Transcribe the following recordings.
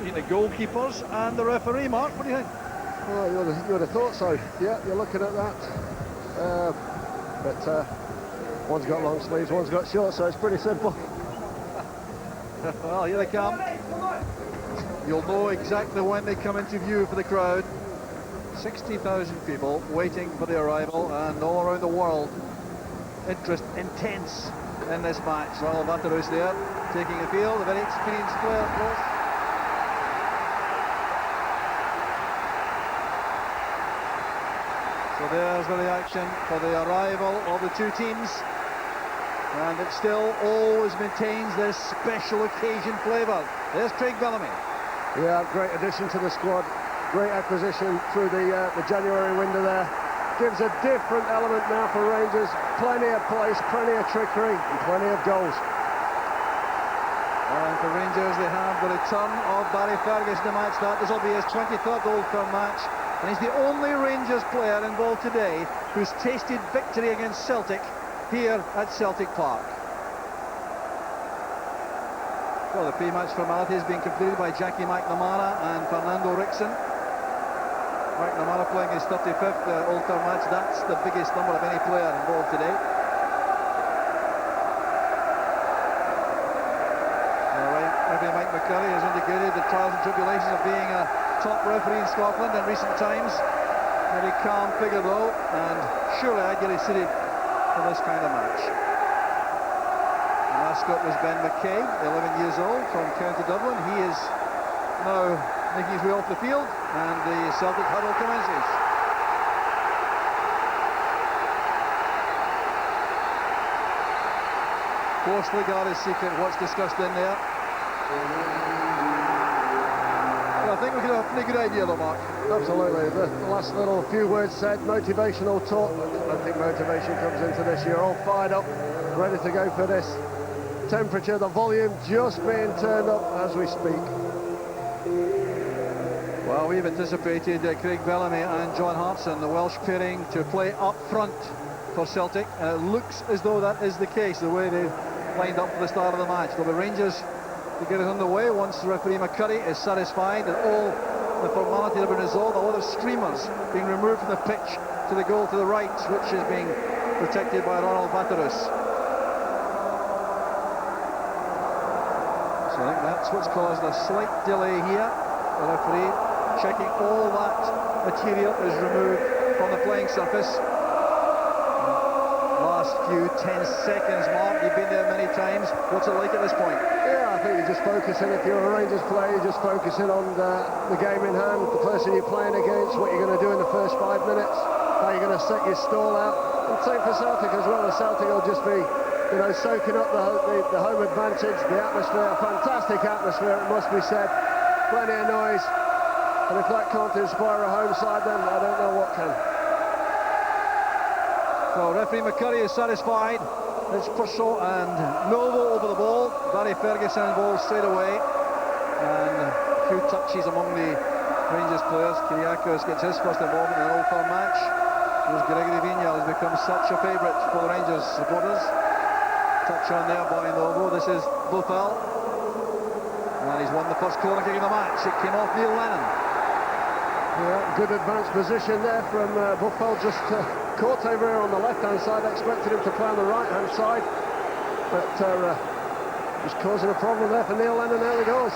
between the goalkeepers and the referee. Mark, what do you think? Well, you would have thought so. Yeah, you're looking at that. But one's got long sleeves, one's got short, so it's pretty simple. Well, here they come. You'll know exactly when they come into view for the crowd. 60,000 people waiting for the arrival, and all around the world, interest intense in this match. Royal Vaterus there, taking the field, a very experienced player, of course. So there's the reaction for the arrival of the two teams, and it still always maintains this special occasion flavour. There's Craig Bellamy. Yeah, great addition to the squad. Great acquisition through the January window there. Gives a different element now for Rangers. Plenty of pace, plenty of trickery, and plenty of goals. And for Rangers, they have the return of Barry Fergus in the match. This will be his 23rd Old Firm match, and he's the only Rangers player involved today who's tasted victory against Celtic here at Celtic Park. Well, the pre-match formality has been completed by Jackie McNamara and Fernando Rickson. McNamara playing his 35th Old Firm match. That's the biggest number of any player involved today. Referee Mike McCurry has indicated the trials and tribulations of being a top referee in Scotland in recent times. Very calm figure though, and surely ideally suited for this kind of match. The mascot was Ben McKay, 11 years old, from County Dublin. He is now making his way off the field, and the Celtic huddle commences. Closely guarded secret what's discussed in there. Well, I think we can have a pretty good idea though, Mark. Absolutely. The last little few words said, motivational talk. I don't think motivation comes into this. You're all fired up, ready to go for this. Temperature, the volume just being turned up as we speak. Well, we've anticipated Craig Bellamy and John Hartson, the Welsh pairing, to play up front for Celtic, and it looks as though that is the case, the way they've lined up for the start of the match. There'll be Rangers to get it underway once referee McCurry is satisfied that all the formality has been resolved. A lot of streamers being removed from the pitch to the goal to the right, which is being protected by Ronald Vaterus. So I think that's what's caused a slight delay here. The referee checking all that material is removed from the playing surface. Last few 10 seconds, Mark, you've been there many times. What's it like at this point? Yeah, I think you're just focusing, if you're a Rangers player, you're just focusing on the game in hand, the person you're playing against, what you're going to do in the first 5 minutes, how you're going to set your stall out. And same for Celtic as well. The Celtic will just be, you know, soaking up the home advantage, the atmosphere, a fantastic atmosphere, it must be said. Plenty of noise, and if that can't inspire a home side, then I don't know what can. So referee McCurry is satisfied. It's Purcell and Novo over the ball. Barry Ferguson ball straight away, and a few touches among the Rangers players. Kyriakos gets his first involvement in an Old Firm match. There's Gregory Vignal has become such a favourite for the Rangers supporters. Touch on there by Novo. This is Buffel. And he's won the first corner kick of the match. It came off Neil Lennon. Yeah, good advanced position there from Buffel, just caught over here on the left-hand side. Expected him to play on the right-hand side, but just causing a problem there for Neil Lennon. There he goes.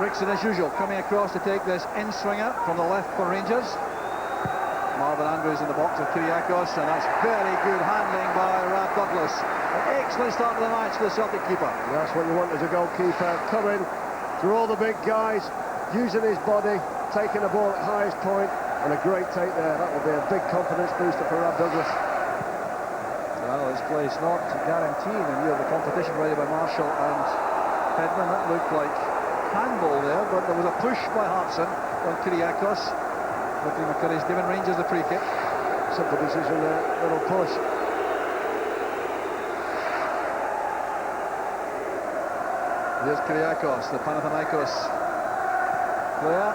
Rickson, as usual, coming across to take this in-swinger from the left for Rangers. Marvin Andrews in the box of Kyriakos, and that's very good handling by Rad Douglas. An excellent start to the match for the Celtic keeper. That's what you want as a goalkeeper, coming through all the big guys, using his body, taking the ball at highest point, and a great take there. That will be a big confidence booster for Rad Douglas. Well, his place not guaranteed in view of the competition provided by Marshall and Hedman. That looked like handball there, but there was a push by Hartson on Kyriakos. Referee McCurry's given Rangers the free kick. Simple decision there, little push. Here's Kyriakos, the Panathinaikos player.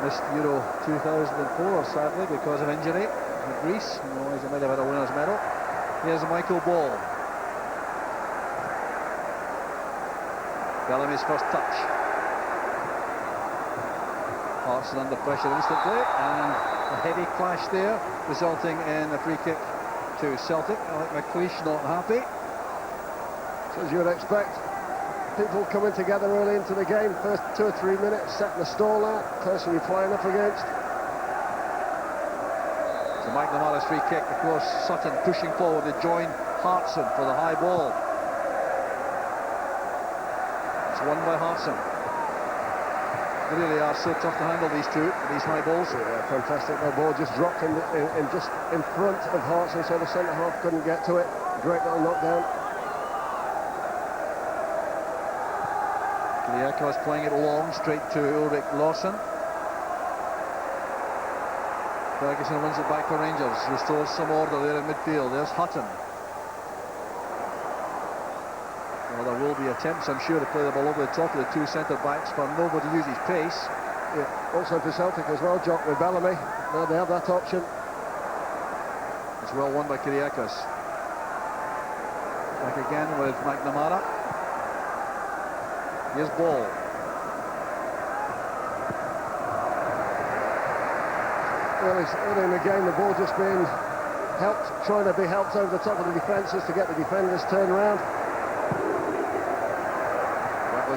Missed Euro 2004, sadly, because of injury in Greece. Otherwise, he might have had a winner's medal. Here's Michael Ball. Bellamy's first touch. Hartson under pressure instantly, and a heavy clash there, resulting in a free kick to Celtic. Alec McLeish not happy. So as you would expect, people coming together early into the game, first 2 or 3 minutes, setting the stall out, person you're playing up against. So McNamara's free kick, of course, Sutton pushing forward to join Hartson for the high ball. It's won by Hartson. They really are so tough to handle, these high balls. Yeah, fantastic. The ball just dropped in just in front of Hartson, so the centre-half couldn't get to it. Great little knockdown. Kyriakos playing it long, straight to Ulrich Larsson. Ferguson wins it back for Rangers, restores some order there in midfield. There's Hutton. Well, there will be attempts, I'm sure, to play the ball over the top of the two centre-backs for nobody to use his pace. Yeah, also for Celtic as well, Jock with Bellamy. Now they have that option. It's well won by Kyriakos. Back again with McNamara. Here's Ball. Early in the game, the ball just being helped, trying to be helped over the top of the defences to get the defenders turned around.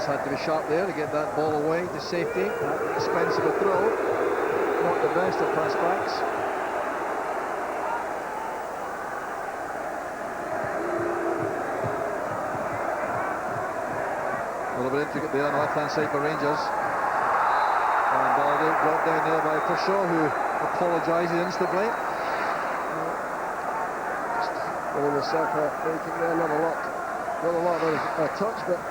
Had to be sharp there to get that ball away to safety at the expense of a throw. Not the best of pass backs. A little bit intricate there on the left-hand side for Rangers. And Baldy brought down there by Pershaw, who apologises instantly. Just winning the Celtic free kick there, not a lot of touch, but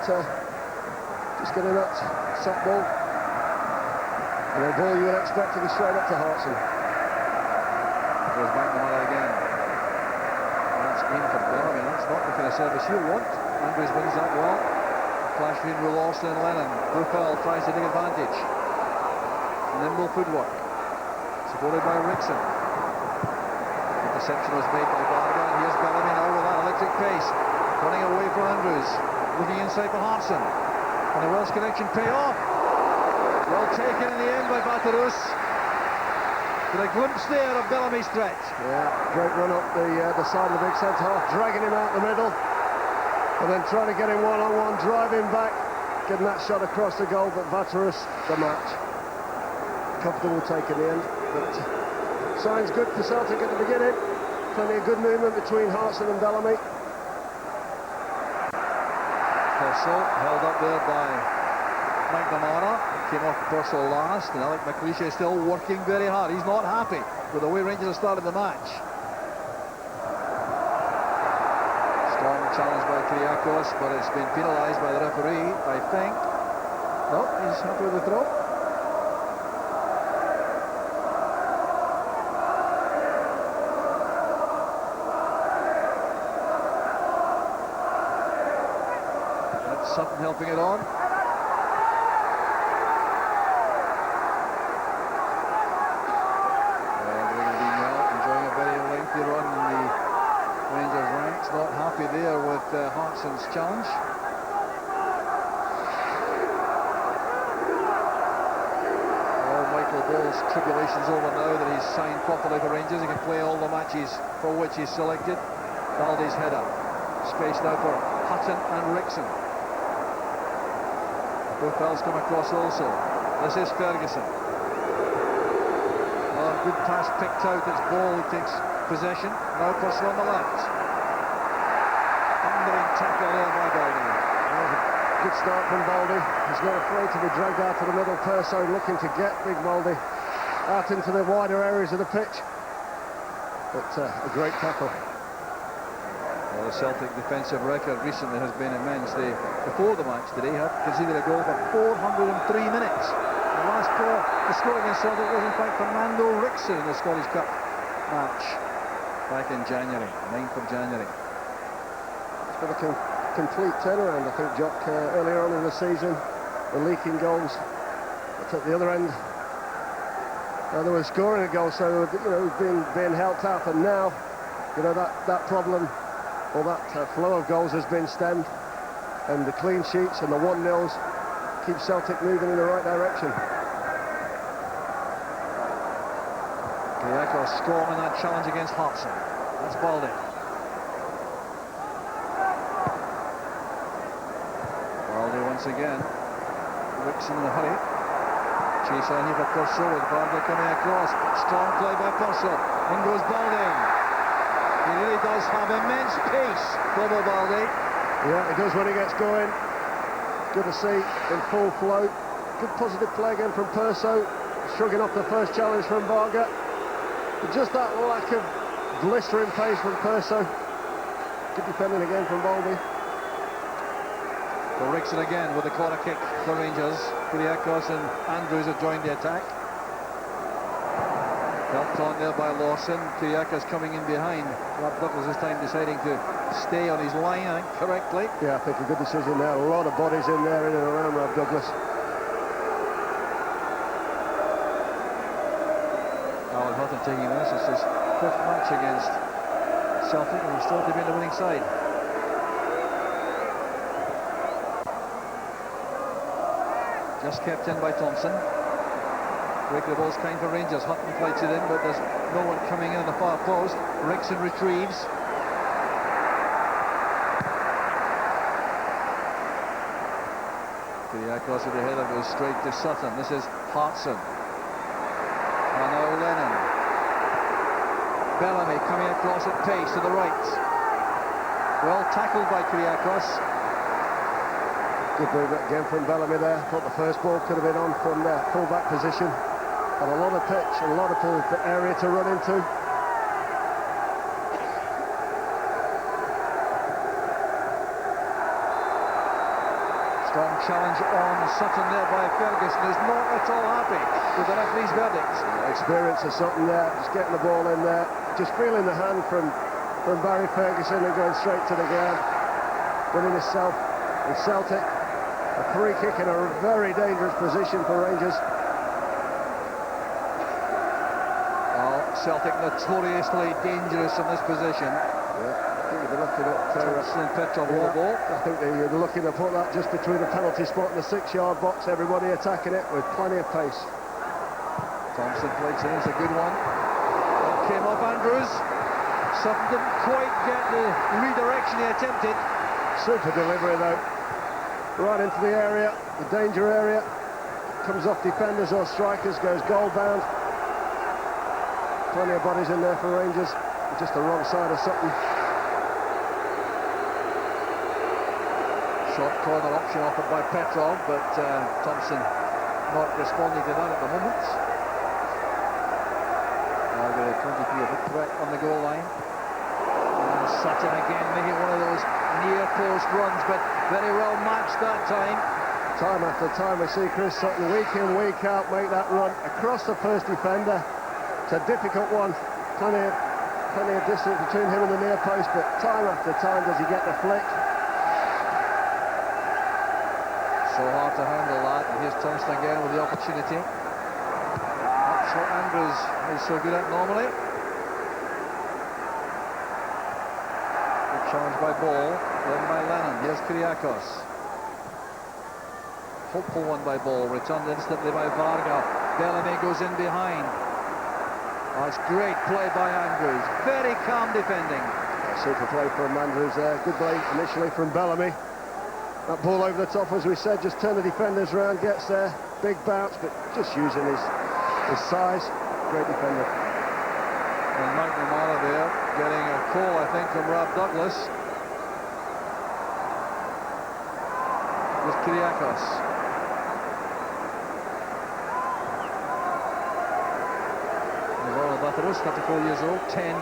just getting that set ball. And a ball you would expect to go straight up to Hartson. There's McNamara again. That's in for Bellamy. That's not the kind of service you want. Andrews wins that well. Clash between Lawson and Lennon. Buffel tries to take advantage. Nimble footwork. Supported by Rickson. The interception was made by Barga. Here's Bellamy now with that electric pace. Running away from Andrews. Looking inside for Hartson. And the Welsh connection pay off. Well taken in the end by Batarus. With a glimpse there of Bellamy's threat. Yeah, great run up the side of the big centre half, dragging him out the middle, and then trying to get him one-on-one, driving back, getting that shot across the goal, but Batarus, the match. Comfortable take in the end, but signs good for Celtic at the beginning. Plenty of good movement between Hartson and Bellamy. Purcell held up there by McNamara. Came off Purcell last, and Alec McLeish is still working very hard. He's not happy with the way Rangers have started the match. Strong challenge by Kyriakos, but it's been penalised by the referee, I think. No, he's happy with the throw. Sutton helping it on. Enjoying a very lengthy run in the Rangers ranks. Not happy there with Hartson's challenge. Well, Michael Ball's tribulation's over now that he's signed properly for Rangers. He can play all the matches for which he's selected. Baldy's header. Space now for Hutton and Rickson. Buffell's come across also. This is Ferguson. Oh, good pass picked out. It's Ball who takes possession. Now Purcell on the left. Thundering tackle there by Baldy. Good start from Baldy. He's not afraid to be dragged out to the middle. Purcell looking to get big Baldy out into the wider areas of the pitch. But a great tackle. Well, the Celtic defensive record recently has been immense. They, before the match today, had conceded a goal for 403 minutes. The last goal to score against Celtic was in fact Fernando Rickson in the Scottish Cup match back in January, 9th of January. It's been a complete turnaround, I think, Jock. Earlier on in the season, the leaking goals. But at the other end, they were scoring a goal, so being helped out, and now, that problem. Well, that flow of goals has been stemmed. and the clean sheets and the 1-0s keep Celtic moving in the right direction. Kyriakos strong in that challenge against Hartson. That's Baldy. Baldy once again. Rickson in a hurry. Chase on here for Purcell with Baldy coming across. Strong play by Purcell. In goes Baldy. He really does have immense pace, Bobo Baldy. Yeah, he does when he gets going. Good to see in full flow. Good positive play again from Perso. Shrugging off the first challenge from Varga. But just that lack of blistering pace from Perso. Good defending again from Baldy. Well, Rickson again with the corner kick for Rangers. Kyriakos and Andrews have joined the attack. Helped on there by Lawson. Kyriakos coming in behind. Rob Douglas this time deciding to stay on his line, I think, correctly. Yeah, I think a good decision there. A lot of bodies in there, in and around Rob Douglas. Alan Hutton taking this. It's his 5th match against Celtic, and he's still to be on the winning side. Just kept in by Thompson. Break the ball's kind for Rangers. Hutton fights it in, but there's no one coming in on the far post. Rickson retrieves. Kyriakos with the header goes straight to Sutton. This is Hartson. And now Lennon. Bellamy coming across at pace to the right. Well tackled by Kyriakos. Good movement again from Bellamy there. Thought the first ball could have been on from their full-back position. Had a lot of pitch, a lot of area to run into. Strong challenge on Sutton there by Ferguson, who's not at all happy with the referee's verdict. Experience or something there, just getting the ball in there. Just feeling the hand from Barry Ferguson and going straight to the ground. Winning himself and Celtic. A free kick in a very dangerous position for Rangers. Well, Celtic notoriously dangerous in this position. Yeah, I think they're looking at Petrov with the ball. I think they're looking to put that just between the penalty spot and the 6-yard box. Everybody attacking it with plenty of pace. Thompson plays in, it's a good one. Came off Andrews. Sutton didn't quite get the redirection he attempted. Super delivery though. Right into the area, the danger area. Comes off defenders or strikers, goes goal bound. Plenty of bodies in there for Rangers. Just the wrong side of Sutton. Short corner option offered by Petrov, but Thompson not responding to that at the moment. Now the 23 a big threat on the goal line. And Sutton again making one of those near post runs, but very well matched that time. Time after time we see Chris Sutton week in, week out make that run across the first defender. It's a difficult one. Plenty of distance between him and the near post, but time after time does he get the flick. So hard to handle that, and here's Thompson again with the opportunity. That's what Andrews is so good at normally. Good challenge by Ball, then by Lennon. Here's Kyriakos. Hopeful one by Ball, returned instantly by Varga. Bellamy goes in behind. Oh, it's great play by Andrews. Very calm defending. Super play from Andrews there. Good play initially from Bellamy. That ball over the top, as we said, just turn the defenders around, gets there. Big bounce, but just using his size. Great defender. And Mike Romano there getting a call, I think, from Rob Douglas. With Kyriakos. Navarro Bataros, 34 years old, 10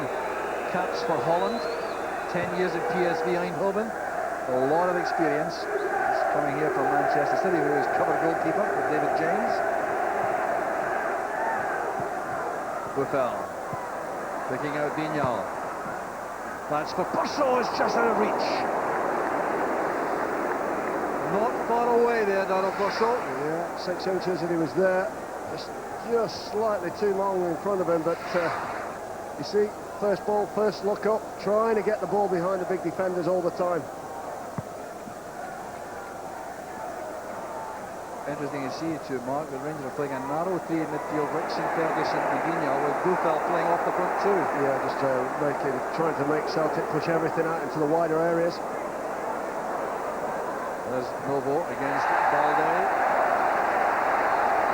caps for Holland, 10 years at PSV Eindhoven. A lot of experience. He's coming here from Manchester City, who is cover goalkeeper with David James. Buffel picking out Dignal. That's for Purcell, it's just out of reach. Not far away there, Donald Purcell. Yeah, 6 inches and he was there. Just slightly too long in front of him, but you see, first ball, first look up, trying to get the ball behind the big defenders all the time. interesting to see too, Mark. The Rangers are playing a narrow three in midfield. Rickson, Ferguson and Guignol, with Buffel playing off the front too. Yeah, just trying to make Celtic push everything out into the wider areas. There's Novo against Balde.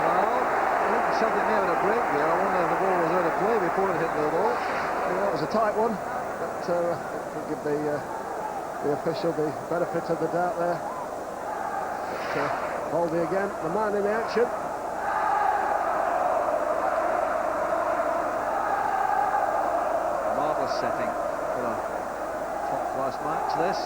Well, I think Celtic may have had a break there. I wonder if the ball was out of play before it hit Novo. Yeah, that was a tight one, but we'll give the official the benefit of the doubt there. But, Balde again, the man in the action. Marvellous setting for a top-class match, this.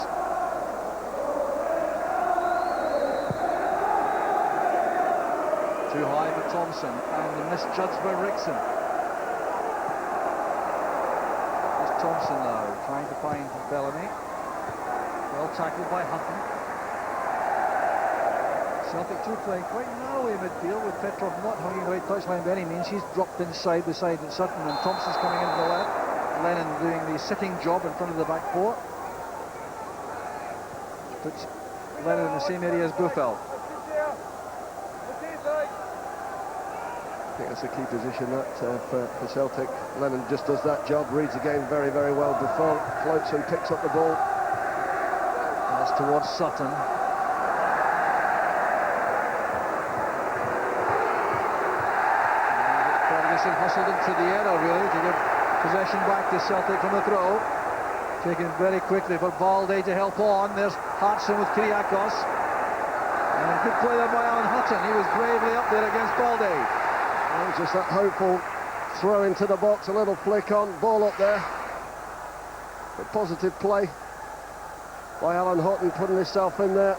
Too high for Thompson, and misjudged by Rickson. It's Thompson now, trying to find Bellamy. Well tackled by Hutton. Celtic too playing quite narrowly in midfield, with Petrov not hugging the right touchline by any means. He's dropped inside beside Sutton, and Thompson's coming into the left. Lennon doing the sitting job in front of the back four. Puts Lennon in the same area as Buffel. I think that's a key position that for Celtic. Lennon just does that job, reads the game very, very well. Buffel floats and picks up the ball. That's towards Sutton. Ferguson hustled into the error really to give possession back to Celtic from the throw. Taken very quickly for Balde to help on. There's Hartson with Kyriakos. And good play there by Alan Hutton. He was bravely up there against Balde. Just that hopeful throw into the box, a little flick on, ball up there. A positive play by Alan Hutton, putting himself in there,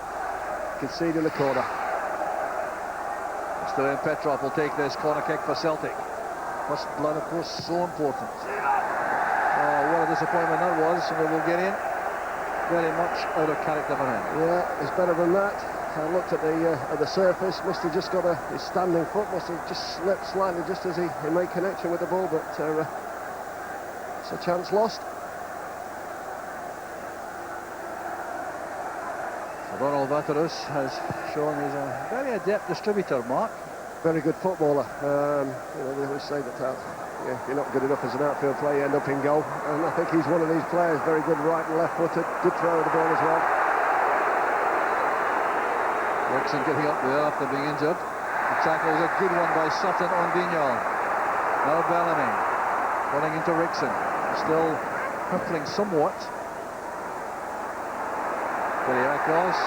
conceding the corner. Still, Petrov will take this corner kick for Celtic. First blood, of course, so important. Oh, what a disappointment that was from the Bulgarian. Very much out of character for him. Yeah, it's better than that. I looked at the surface, must have just got his standing foot, must have just slipped slightly just as he made connection with the ball, but it's a chance lost. So Ronald Vaterus has shown he's a very adept distributor, Mark. Very good footballer. You know, they always say that if you're not good enough as an outfield player, you end up in goal, and I think he's one of these players, very good right and left-footed, good throw of the ball as well. Rickson getting up there after being injured. The tackle is a good one by Sutton on Guignol. Now Bellamy running into Rickson. Still hurtling somewhat. Kyriakos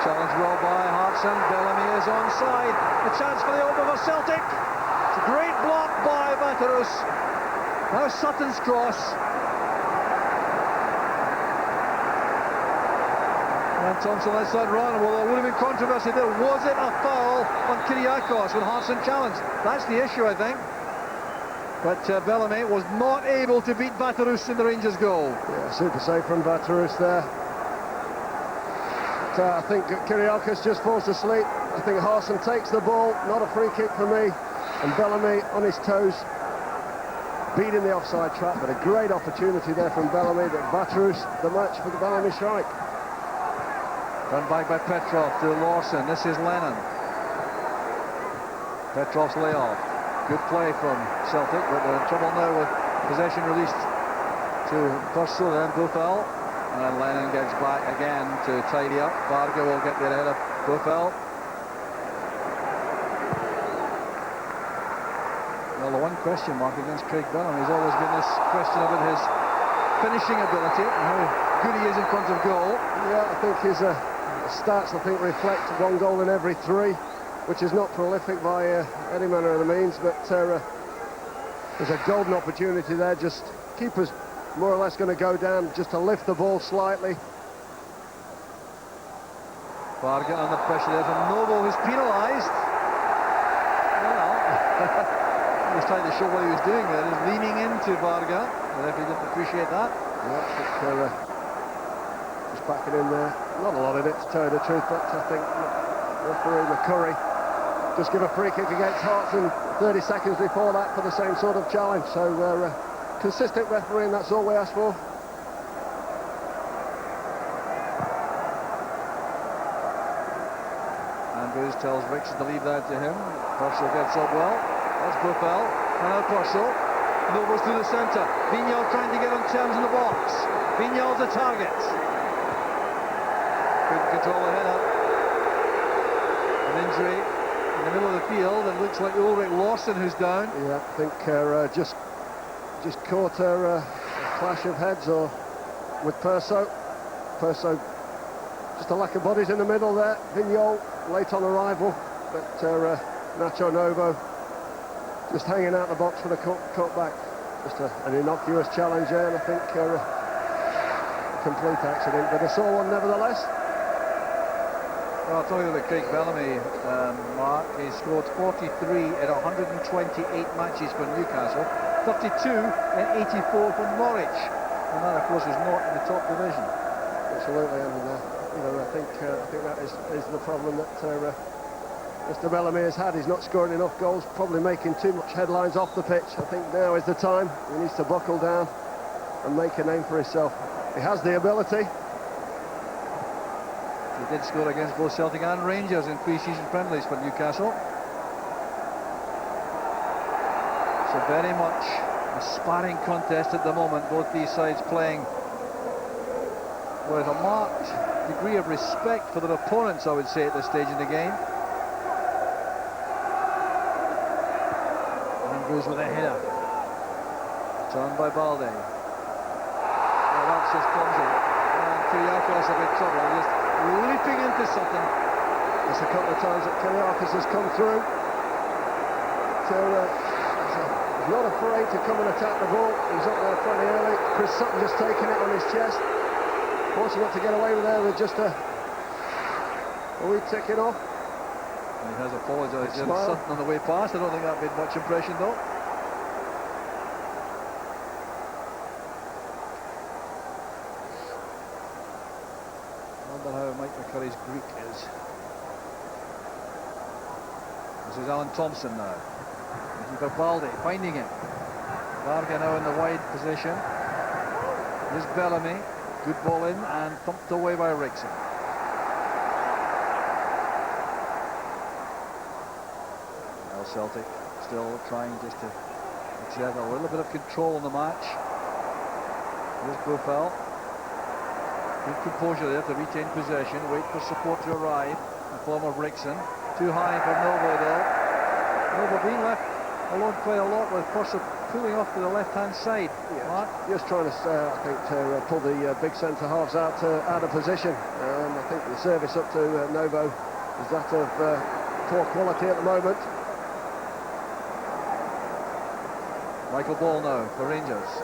challenged well by Hartson. Bellamy is onside. A chance for the open for Celtic. It's a great block by Vaterus. Now Sutton's cross. And Thompson lets that run. Well, there would have been controversy there. Was it a foul on Kyriakos when Hartson challenged? That's the issue, I think. But Bellamy was not able to beat Vaterus in the Rangers' goal. Yeah, super save from Vaterus there. But, I think Kyriakos just falls asleep. I think Hartson takes the ball. Not a free kick for me. And Bellamy on his toes, beating the offside trap. But a great opportunity there from Bellamy. But Vaterus, the match for the Bellamy strike. Run back by Petrov to Lawson. This is Lennon. Petrov's layoff. Good play from Celtic, but they're in trouble now with possession released to Purcell and Buffel. And Lennon gets back again to tidy up. Varga will get there ahead of Buffel. Well, the one question mark against Craig Bellamy has always been this question about his finishing ability and how good he is in front of goal. Yeah, I think his stats, reflect 1 goal in every 3, which is not prolific by any manner of the means, but there's a golden opportunity there. Just keeper's more or less going to go down just to lift the ball slightly. Varga under pressure there from Novo, who's penalised. Well, he was trying to show what he was doing there. He's leaning into Varga. The referee didn't appreciate that. Yeah, just backing in there. Not a lot in it, to tell you the truth, but I think referee McCurry just give a free kick against Hartson 30 seconds before that for the same sort of challenge. So consistent refereeing, that's all we ask for. And Andrews tells Rixon to leave that to him. Purcell gets up well. That's Buffel. And now Purcell. Nobles to the centre. Vignal trying to get on terms in the box. Vignal's the target. Couldn't control the header. An injury in the middle of the field. It looks like Ulrich Lawson who's down. Yeah, I think just caught a clash of heads or with Purcell. Just a lack of bodies in the middle there. Vignal late on arrival, but Nacho Novo just hanging out the box for the cut back. Just an innocuous challenge there, and I think a complete accident, but a sore one nevertheless. Well, I'll tell you about Craig Bellamy, Mark. He scored 43 in 128 matches for Newcastle, 32 and 84 for Norwich, and that, of course, is not in the top division. Absolutely, and I think that is the problem that Mr. Bellamy has had. He's not scoring enough goals, probably making too much headlines off the pitch. I think now is the time. He needs to buckle down and make a name for himself. He has the ability. He did score against both Celtic and Rangers in pre-season friendlies for Newcastle. So very much a sparring contest at the moment, both these sides playing with a marked degree of respect for their opponents, I would say, at this stage in the game. Andrews with a header. Turned by Balde. Well, that's just clumsy. And Kyriakos a bit trouble. Just leaping into something. There's a couple of times that Kyriakos has come through. He's not afraid to come and attack the ball. He's up there pretty early. Chris Sutton just taking it on his chest. Fortunate to get away with there with just a wee ticking off. He has apologised to Sutton on the way past. I don't think that made much impression though. I wonder how Mike McCurry's Greek is. This is Alan Thompson now. Looking for Balde, finding him. Varga now in the wide position. Here's Bellamy. Good ball in and thumped away by Rixon. Now Celtic still trying just to exert a little bit of control in the match. Here's Buffel. Good composure there to retain possession, wait for support to arrive in the form of Rixon. Too high for Novo though. Novo being left alone quite a lot with Purcell pulling off to the left-hand side. Yeah, Mark? just trying to, I think, to pull the big centre halves out of position. I think the service up to Novo is that of poor quality at the moment. Michael Ball now for Rangers.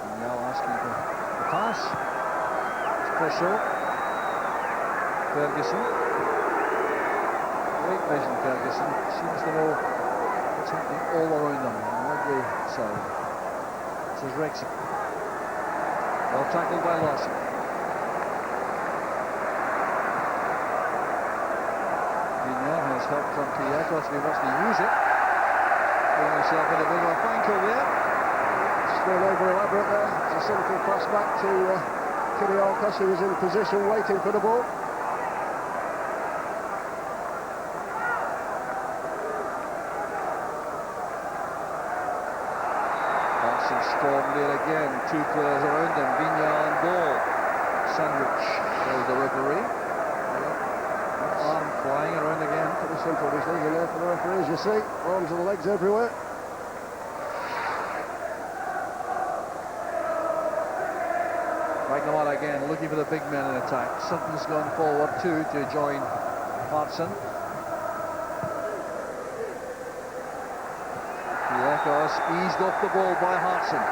And now asking for the pass. It's Purcell. Ferguson. Great vision, Ferguson. Seems to know what's happening all around them on every side. This is Rixon. Well tackled by Lawson. Vignal has helped from Kyriakos if he wants to use it. Putting himself in a bit of a banker there. Just going over elaborate there. It's a simple pass back to Kyriakos, who was in position waiting for the ball. Storm there again, two players around him, Vignal and Ball. Sandwich, there's the referee. Arm flying around again. Pretty simple, he's leaving there for the referees, you see. Arms and legs everywhere. McNamara again, looking for the big men in attack. Sutton's gone forward too to join Hartson. Kyriakos eased off the ball by Hartson.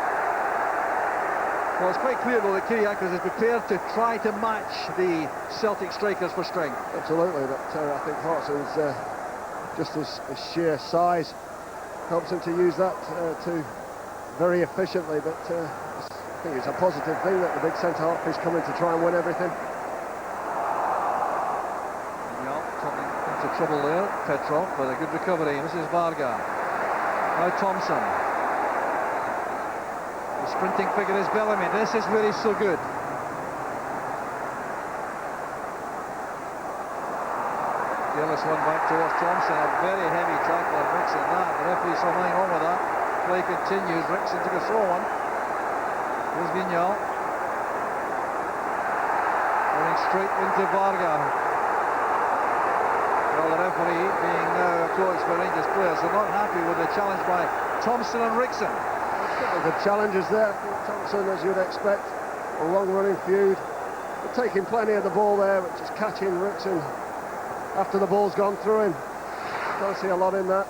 Well, it's quite clear though that Kyriakos is prepared to try to match the Celtic strikers for strength. Absolutely, but I think Hartson's just his sheer size helps him to use that very efficiently, but I think it's a positive thing that the big centre-half is coming to try and win everything. Yeah, coming into trouble there, Petrov, with a good recovery. This is Varga. Now Thompson. The sprinting figure is Bellamy. This is where he's so good. Careless one back towards Thompson. A very heavy tackle on Rickson. The referee saw nothing wrong with that. Play continues. Rickson took a slow one. Here's Vignal. Going straight into Varga. Well, the referee being now approached by Rangers players. They're not happy with the challenge by Thompson and Rickson. The challenges there. Thompson, as you'd expect, a long-running feud. They're taking plenty of the ball there, but just catching Rickson after the ball's gone through him. Don't see a lot in that.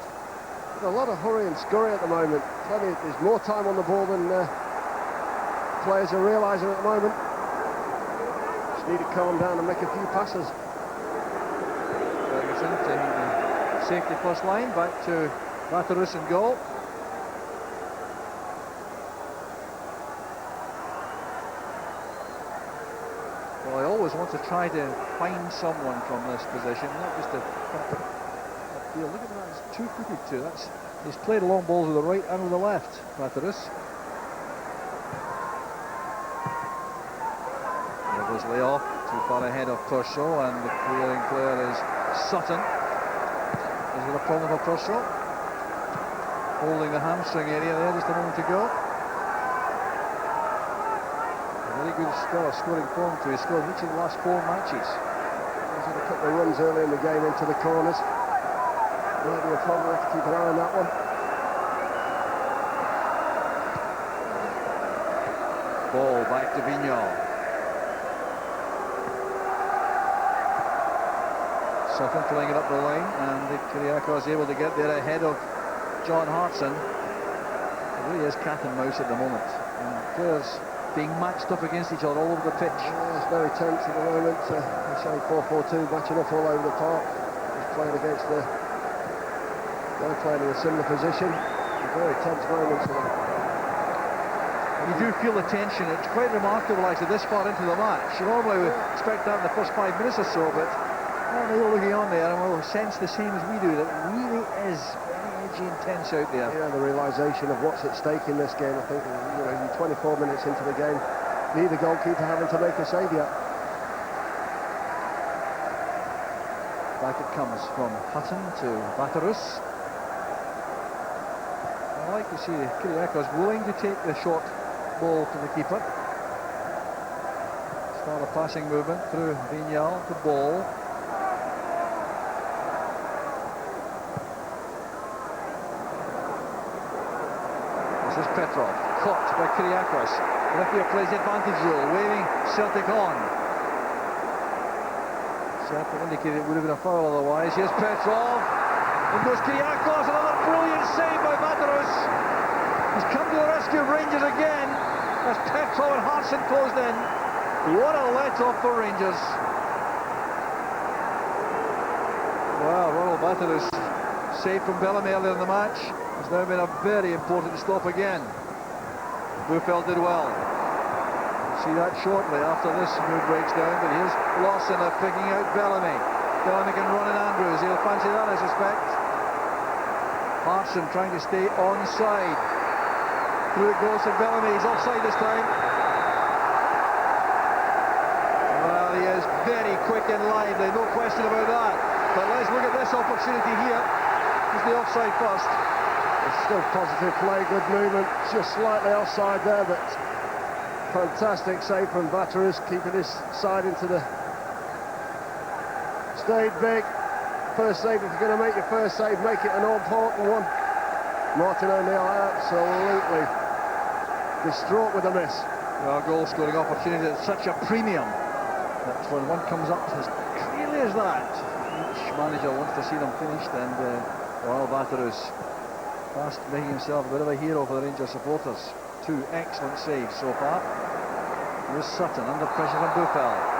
There's a lot of hurry and scurry at the moment. There's more time on the ball than players are realising at the moment. Just need to calm down and make a few passes. Ferguson taking the safety first line back to Vaterus in goal. Well, I always want to try to find someone from this position, not just to upfield. Look at that, it's two-footed too. He's played long balls with the right and with the left, Vaterus. There's layoff, too far ahead of Torso, and the clearing player is Sutton. Is there a problem for Torso? Holding the hamstring area there, just a moment to go. Very good scoring form too. He scored each of the last 4 matches. He's had a couple of runs early in the game into the corners. Might be a problem, have to keep an eye on that one. Ball back to Vignal. Sutton playing it up the line, and Kyriakos able to get there ahead of John Hartson. It really is cat and mouse at the moment. And players being matched up against each other all over the pitch. Yeah, it's very tense at the moment. They're showing 4-4-2, matching up all over the park. He's playing against they're playing in a similar position. Very tense moments. You do feel the tension. It's quite remarkable actually this far into the match. You normally would expect that in the first 5 minutes or so, but you're looking on there and we'll sense the same as we do, that it really is very edgy and tense out there. Yeah, the realisation of what's at stake in this game. I think you're 24 minutes into the game, neither goalkeeper having to make a save yet. Back it comes from Hutton to Vaterus. I like to see Kyriakos willing to take the short ball to the keeper. Start a passing movement through Vignal, the ball. This is Petrov, caught by Kyriakos. Referee plays the advantage rule, waving Celtic on. Celtic indicated it would have been a foul otherwise. Here's Petrov. In goes Kyriakos, another brilliant save by Vaterus. He's come to the rescue of Rangers again as Petrov and Hartson closed in. What a let-off for Rangers. Well, Ronald Vaterus, saved from Bellamy earlier in the match, has now been a very important stop again. Buffel did well. We'll see that shortly after this move breaks down, but here's Lawson picking out Bellamy. Bellamy can run in Andrews, he'll fancy that I suspect. Hartson trying to stay onside. Through it goes to Bellamy, he's offside this time. Well, he is very quick and lively, no question about that. But let's look at this opportunity here. Here's the offside first. It's still positive play, good movement, just slightly offside there, but fantastic save from Vaterus, keeping his side into the... Stayed big. First save, if you're going to make your first save, make it an all-important one. Martin O'Neill absolutely distraught with a miss. Well, goal-scoring opportunity at such a premium that when one comes up as clearly as that, each manager wants to see them finished, and well, Vaterus fast making himself a bit of a hero for the Rangers supporters. 2 excellent saves so far. Here's Sutton under pressure from Buffel.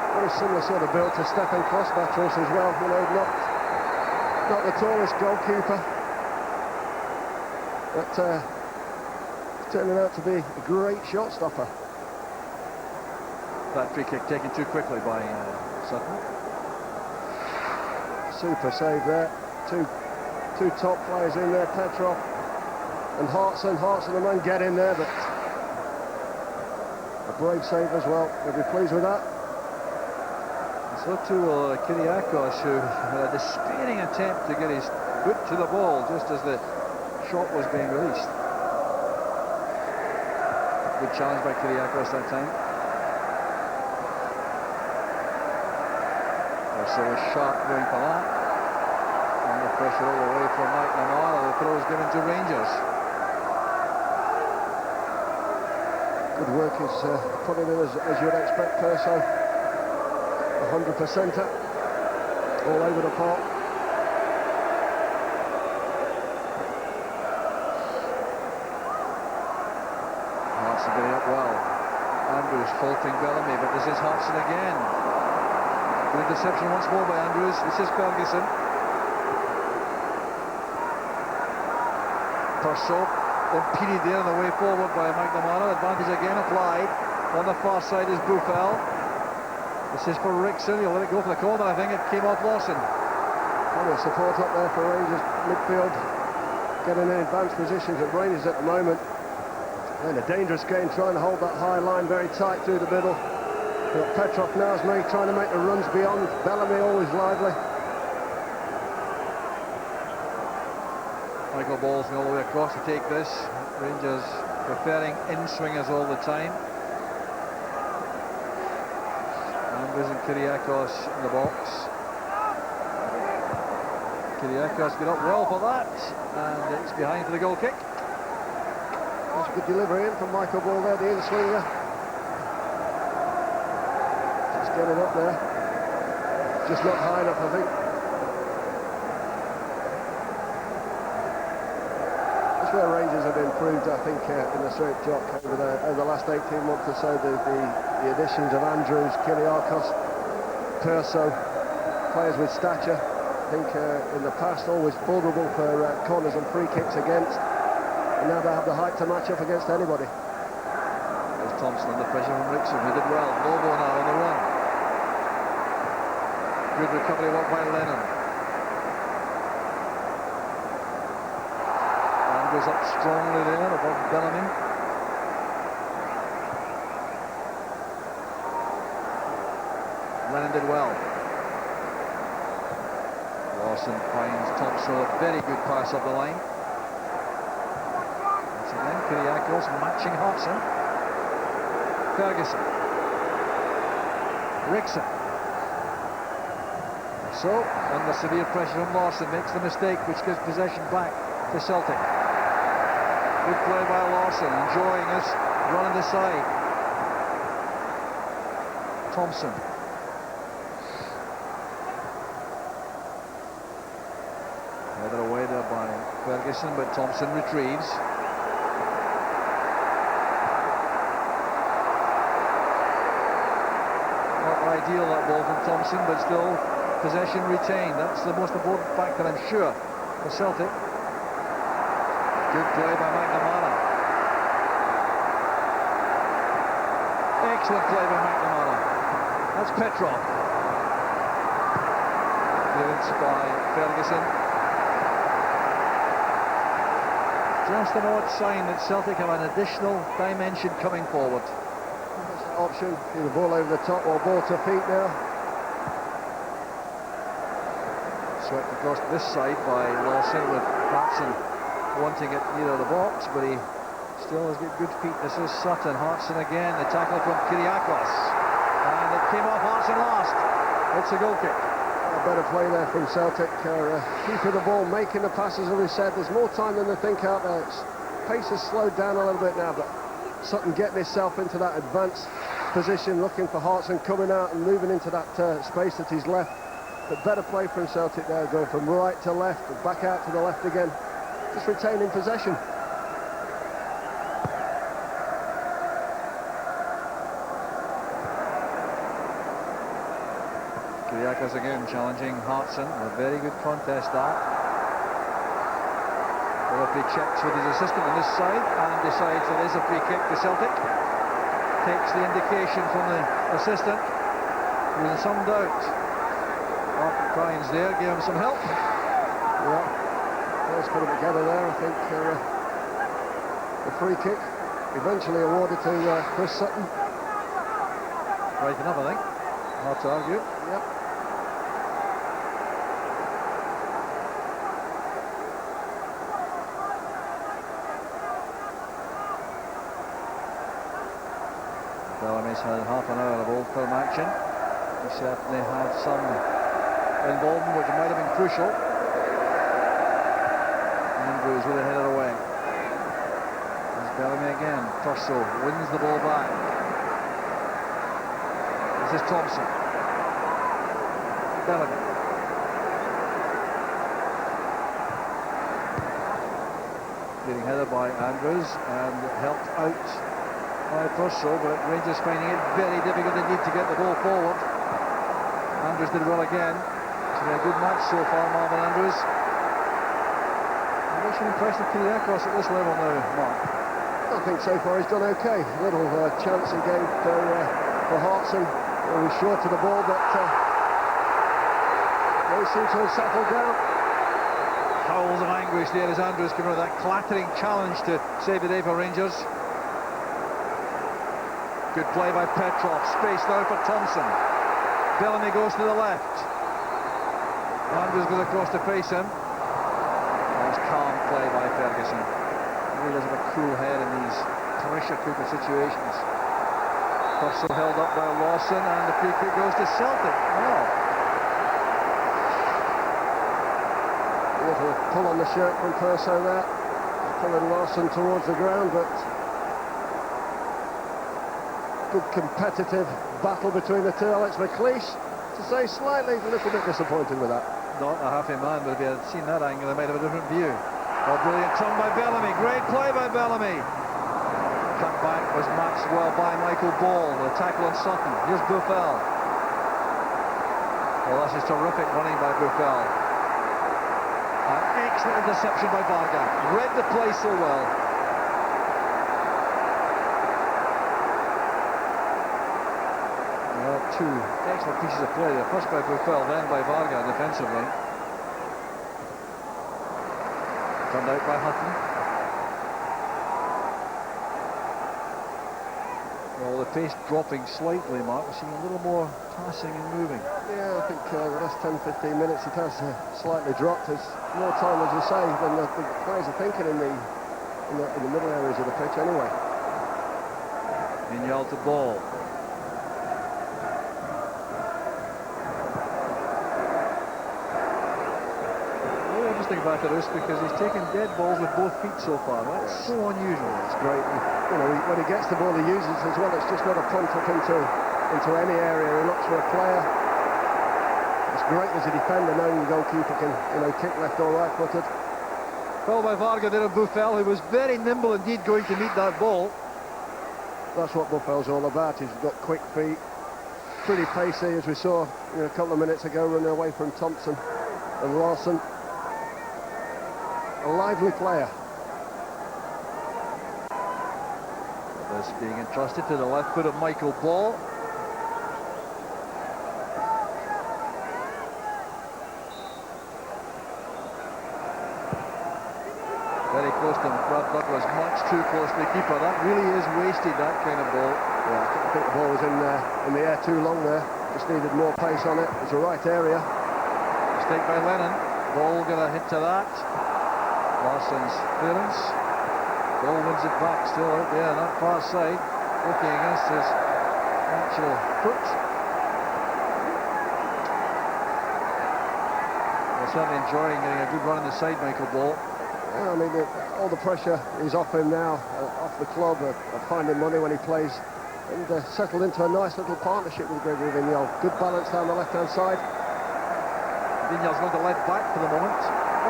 Very similar sort of build to Stefan Vaterus as well. Not the tallest goalkeeper, but turning out to be a great shot stopper. That free kick taken too quickly by Sutton. Super save there. Two top players in there, Petrov and Hartson. Hartson the man get in there, but a brave save as well. We'll be pleased with that. So too will Kyriakos, who had a despairing attempt to get his boot to the ball just as the shot was being released. Good challenge by Kyriakos that time. So was sharp going for that. And the pressure all the way from Mike Namara. The throw is given to Rangers. Good work is put in as you'd expect, Perso. 100%er. All over the park. Hartson getting up well. Andrews faulting Bellamy, but this is Hartson again. Good interception once more by Andrews. This is Ferguson. Purcell impeded there on the way forward by McNamara. Advantage again applied. On the far side is Buffel. This is for Rickson. He'll let it go for the corner. I think it came off Lawson. Plenty of support up there for Rangers midfield. Getting in advanced positions at Rangers at the moment. And a dangerous game, trying to hold that high line very tight through the middle. Got Petrov now as me trying to make the runs beyond. Bellamy always lively. Michael Ballsing all the way across to take this. Rangers preferring in-swingers all the time. Andrews and Kyriakos in the box. Kyriakos got up well for that, and it's behind for the goal kick. That's a good delivery in from Michael Ball there, the in-swinger. Just get it up there. Just not high enough, I think. That's where Rangers have improved, I think, in the straight jock over the last 18 months or so. The additions of Andrews, Kyriakos, Perso, players with stature. I think in the past always vulnerable for corners and free kicks against. And now they have the height to match up against anybody. There's Thompson under pressure from Rickson, who did well. Novo now on the run. Good recovery work by Lennon. Andrews up strongly there above Bellamy. Lennon did well. Lawson finds Thompson, a very good pass up the line. Kyriakos matching Hartson. Ferguson. Rickson. So, under severe pressure from Lawson, makes the mistake which gives possession back to Celtic. Good play by Lawson, enjoying this run on the side. Thompson. Headed away there by Ferguson, but Thompson retrieves. Ideal that ball from Thompson, but still possession retained. That's the most important factor, I'm sure, for Celtic. Good play by McNamara. Excellent play by McNamara. That's Petrov. Clearance by Ferguson. Just an odd sign that Celtic have an additional dimension coming forward. Option, either ball over the top or ball to feet now. Swept across this side by Lawson, with Hartson wanting it near the box, but he still has got good feet. This is Sutton. Hartson again, the tackle from Kyriakos, and it came off Hartson last. It's a goal kick. A better play there from Celtic, keeping the ball, making the passes, as we said. There's more time than they think out there. Pace has slowed down a little bit now, but Sutton getting himself into that advanced position, looking for Hartson coming out and moving into that space that he's left. But better play from Celtic there, going from right to left and back out to the left again, just retaining possession. Kyriakos again challenging Hartson. A very good contest that. The referee checks with his assistant on this side and decides there is a free kick to Celtic. Takes the indication from the assistant. There's some doubt. Martin Crine's there, gave him some help. Yeah, let's put it together there. I think the free kick eventually awarded to Chris Sutton. Right enough, I think. Hard to argue. Yep. Bellamy's had half an hour of old firm action. He certainly had some involvement which might have been crucial. Andrews with a header away. There's Bellamy again. Purcell wins the ball back. This is Thompson. Bellamy. Getting headed by Andrews and helped out by Purcell, but Rangers finding it very difficult indeed to get the ball forward. Andrews did well again. It's been a good match so far, Marvin Andrews. What's your impression of Kiriakos at this level now, Mark? I think so far he's done okay. A little chance he gave for Hartson. He was short of the ball, but they seem to have settled down. Howls of anguish there as Andrews came out with that clattering challenge to save the day for Rangers. Good play by Petrov. Space now for Thompson. Bellamy goes to the left. Andrews goes across to face him. Nice calm play by Ferguson. He really does have a cool head in these pressure-cooker situations. Purcell held up by Lawson, and the free kick goes to Celtic. Oh. A little pull on the shirt from Purcell there, pulling Lawson towards the ground, but good competitive battle between the two. Alex McLeish, to say slightly, a little bit disappointed with that. Not a happy man, but if he had seen that angle, they might have a different view. Oh, brilliant turn by Bellamy. Great play by Bellamy. Cut back was matched well by Michael Ball. The tackle on Sutton. Here's Buffel. Well, that's just terrific running by Buffel. An excellent interception by Varga. Read the play so well. Well, two excellent pieces of play there. First by Buffel, then by Varga defensively. Turned out by Hutton. Well, the pace dropping slightly, Mark. We're seeing a little more passing and moving. Yeah, I think the last 10-15 minutes it has slightly dropped. There's more time, as you say, than the players are thinking in the middle areas of the pitch anyway. Vignal to Ball. Back at this because he's taken dead balls with both feet so far. That's so unusual. It's great. You know, when he gets the ball, he uses it as well. It's just not a punt up into any area. He looks for a player. It's great as a defender, knowing the goalkeeper can, kick left or right-footed. Well by Varga there of Buffel, who was very nimble indeed going to meet that ball. That's what Buffel's all about. He's got quick feet, pretty pacey, as we saw a couple of minutes ago, running away from Thompson and Lawson. A lively player. This being entrusted to the left foot of Michael Ball. Very close to Brad Douglas, much too close to the keeper. That really is wasted, that kind of ball. Yeah, I think the ball was in the air too long there. Just needed more pace on it. It's the right area. Mistake by Lennon. Ball gonna hit to that. Larson's clearance. Ball wins it back still out there on that far side, looking against his actual foot. Well, certainly enjoying getting a good run in the side, Michael Ball. Yeah, I mean, all the pressure is off him now, off the club, finding money when he plays, and settled into a nice little partnership with Gregory Vignal. Good balance down the left-hand side. Vignal's going to left back for the moment.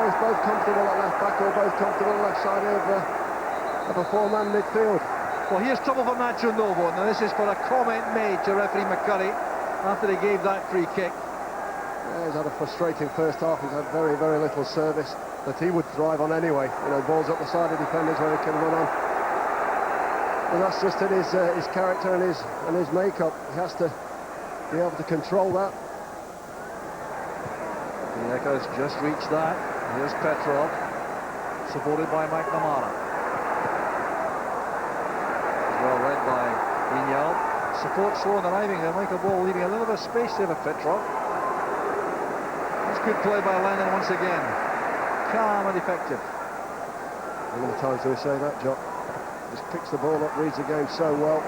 Both comfortable at left back, or both comfortable left side of a four-man midfield. Well, here's trouble for Nacho Novo. Now this is for a comment made to referee McCurry after he gave that free kick. Yeah, he's had a frustrating first half. He's had very, very little service that he would thrive on anyway. Balls up the side of defenders where he can run on. And that's just in his character and his makeup. He has to be able to control that. Echo's just reached that. Here's Petrov, supported by McNamara. Well read by Vignal. Support slow and arriving there. Michael Ball leaving a little bit of space there for Petrov. That's good play by Lennon once again. Calm and effective. How many times do we say that, Jock? Just picks the ball up, reads the game so well.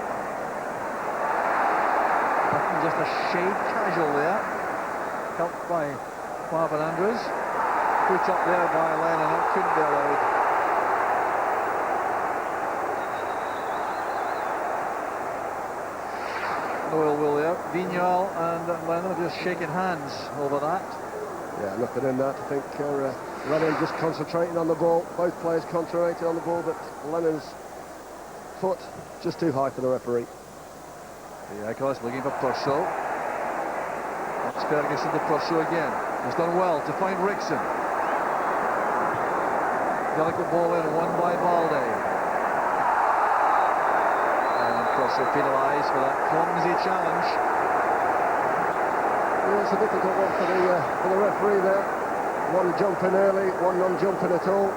just a shade casual there. Helped by Marvin Andrews. Put up there by Lennon, it couldn't be allowed. No ill will there. Vignal and Lennon just shaking hands over that. Yeah, nothing in that. I think Lennon just concentrating on the ball. Both players concentrated on the ball, but Lennon's foot just too high for the referee. Kyriakos looking for Purcell. That's Ferguson to Purcell again. He's done well to find Rickson. Delicate ball in, won by Balde. And Purcell penalised for that clumsy challenge. Yeah, it's a difficult one for the referee there. One jumping early, one non-jumping at all.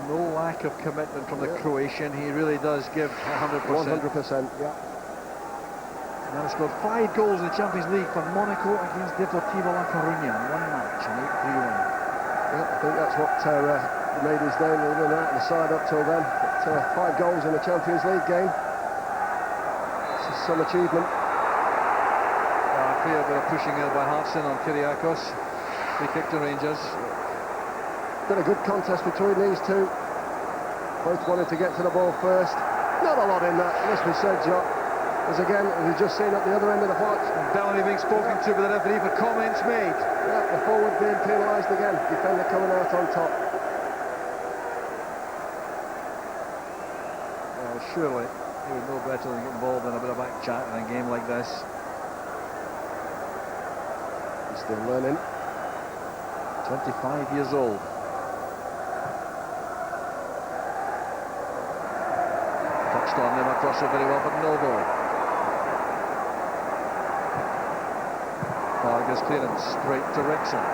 No lack of commitment from the Croatian. He really does give 100%. 100%, yeah. Now he scored 5 goals in the Champions League for Monaco against Deportivo La Coruña. One match, an 8-3 win. Yeah, I think that's what made his name in and out of the side up till then. But, 5 goals in a Champions League game. It's some achievement. Clear bit of pushing there by Hartson on Kyriakos. Free kick to Rangers. Been a good contest between these two. Both wanted to get to the ball first. Not a lot in that, must be said, Jock. As again, we've just seen at the other end of the pitch. Bellamy being spoken to by the referee for comments made. Yeah, the forward being penalised again. Defender coming out on top. Well, surely he would know better than get involved in a bit of back chat in a game like this. He's still learning. 25 years old. Touched on them across it very well, but no goal. Vargas clearance straight to Rickson.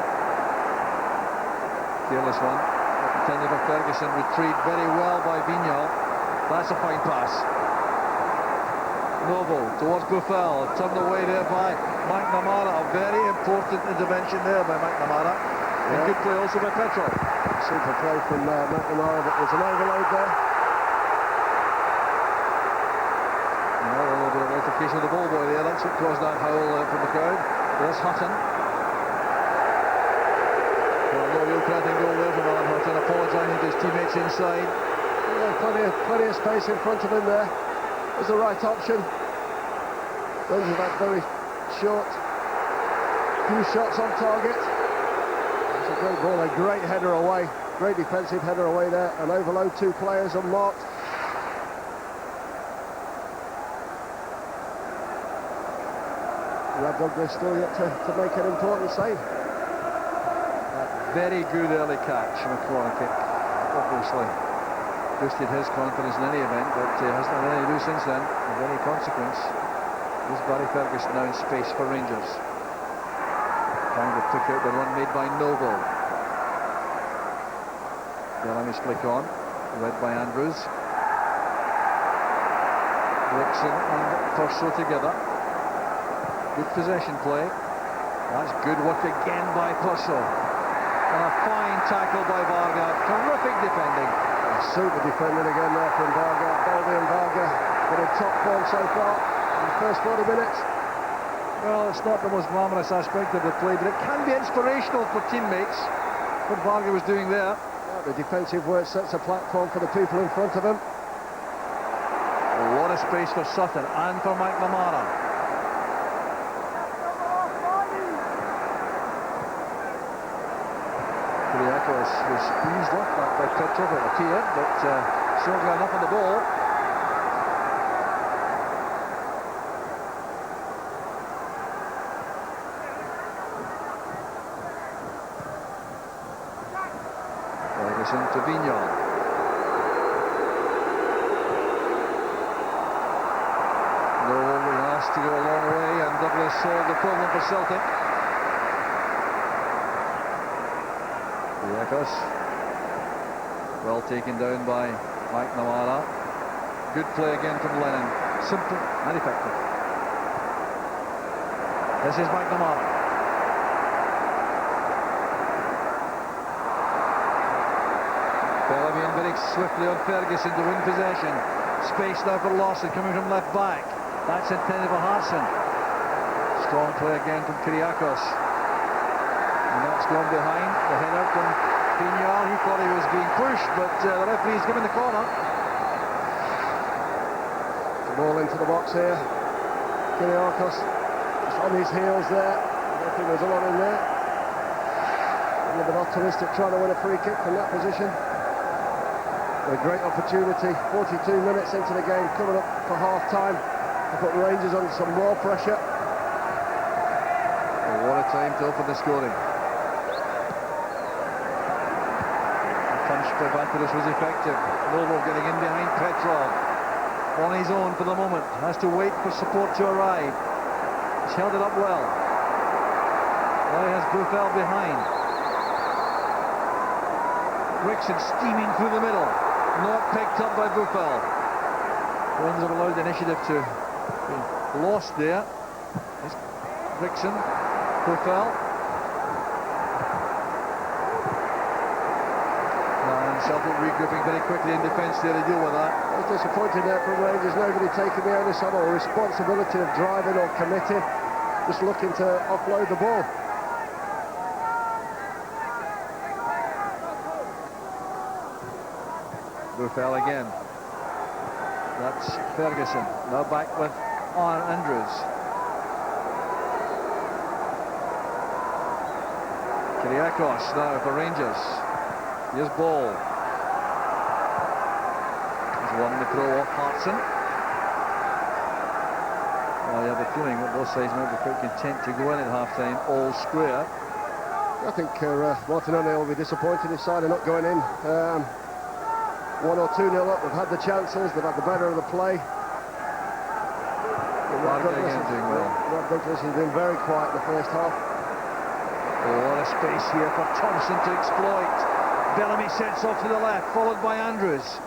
Careless one. Intended for Ferguson. Retrieved very well by Vignal. That's a fine pass. Novo towards Buffel. Turned away there by McNamara. A very important intervention there by McNamara. And good play also by Petrov. Super play from McNamara, but there's an overload there. A little bit of altercation with the ball boy there. That's what caused that howl from the crowd. There's Hutton. Well, no real crediting goal there from Alan Hutton, apologising to his teammates inside. Yeah, plenty of space in front of him there. Was the right option. Those are that very short. Few shots on target. It's a great ball, a great header away. Great defensive header away there. And overload 2 players unmarked. Douglas still yet to make an important save. Very good early catch from a corner kick. Obviously boosted his confidence in any event, but hasn't had any to do since then of any consequence. There's Barry Ferguson now in space for Rangers. Trying to pick out the run made by Noble. Bellamy's flick on, read by Andrews. Rickson and Purcell together. Good possession play. That's good work again by Purcell. And a fine tackle by Varga. Terrific defending. Super defending again there from Varga. Balde and Varga been in top form so far in the first 40 minutes. Well, it's not the most glamorous aspect of the play, but it can be inspirational for teammates. What Varga was doing there. Yeah, the defensive work sets a platform for the people in front of him. A lot of space for Sutton and for McNamara. Kyriakos was squeezed off that by Petrov, it appeared, but still got enough on the ball. Ferguson to Vignal. No, he has to go a long way, and Douglas solved the problem for Celtic. Kyriakos, well taken down by McNamara. Good play again from Lennon. Simple and effective. This is McNamara. Bellamy very swiftly on Ferguson to win possession. Space now for Lawson coming from left back. That's intended for Hartson. Strong play again from Kyriakos. And that's gone behind. The header from Pignol. He thought he was being pushed, but the referee's given the corner. The ball into the box here. Kyriakos just on his heels there. I don't think there's a lot in there. A little bit optimistic trying to win a free kick from that position. A great opportunity. 42 minutes into the game, coming up for half-time. To put Rangers under some more pressure. Oh, what a time to open the scoring. The punch by Vanteris was effective. Novo getting in behind Petrov. On his own for the moment. Has to wait for support to arrive. He's held it up well. Now he has Buffel behind. Rickson steaming through the middle. Not picked up by Buffel. Rangers have allowed the initiative to be lost there. It's Rickson, Buffel. And Celtic regrouping very quickly in defence there to deal with that. I was disappointed there from Rangers. Nobody taking the onus on or responsibility of driving or committing. Just looking to offload the ball. Buffel again. That's Ferguson. Now back with Andrews. Kyriakos now for Rangers. Here's Ball. He's won the throw off Hartson. Well, you have a feeling that both sides might be quite content to go in at half-time all square. I think Martinelli will be disappointed his side are not going in. 1 or 2-0 up, they've had the chances, they've had the better of the play. Rob Douglas has been very quiet in the first half. Oh, a lot of space here for Thompson to exploit. Bellamy sets off to the left, followed by Andrews.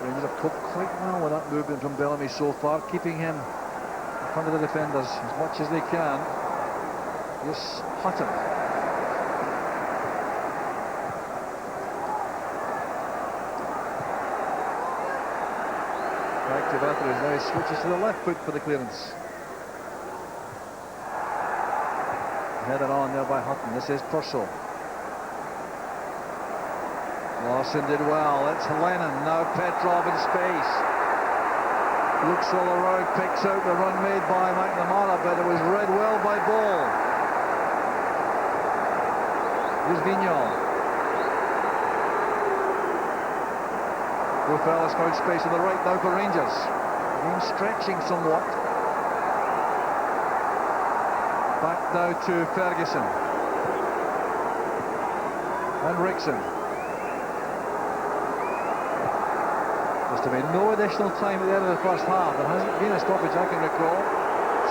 Rangers have coped quite well with that movement from Bellamy so far, keeping him in front of the defenders as much as they can. Here's Hutton. Back to Vanteris, now he switches to the left foot for the clearance. Headed on there by Hutton. This is Purcell. Lawson did well. It's Lennon. Now Petrov in space. Looks all around, picks out the run made by McNamara, but it was read well by Ball. Here's Vignol. Buffel has found space on the right now for Rangers. Game stretching somewhat. Back now to Ferguson. And Rickson. There's to be no additional time at the end of the first half. There hasn't been a stoppage I can recall.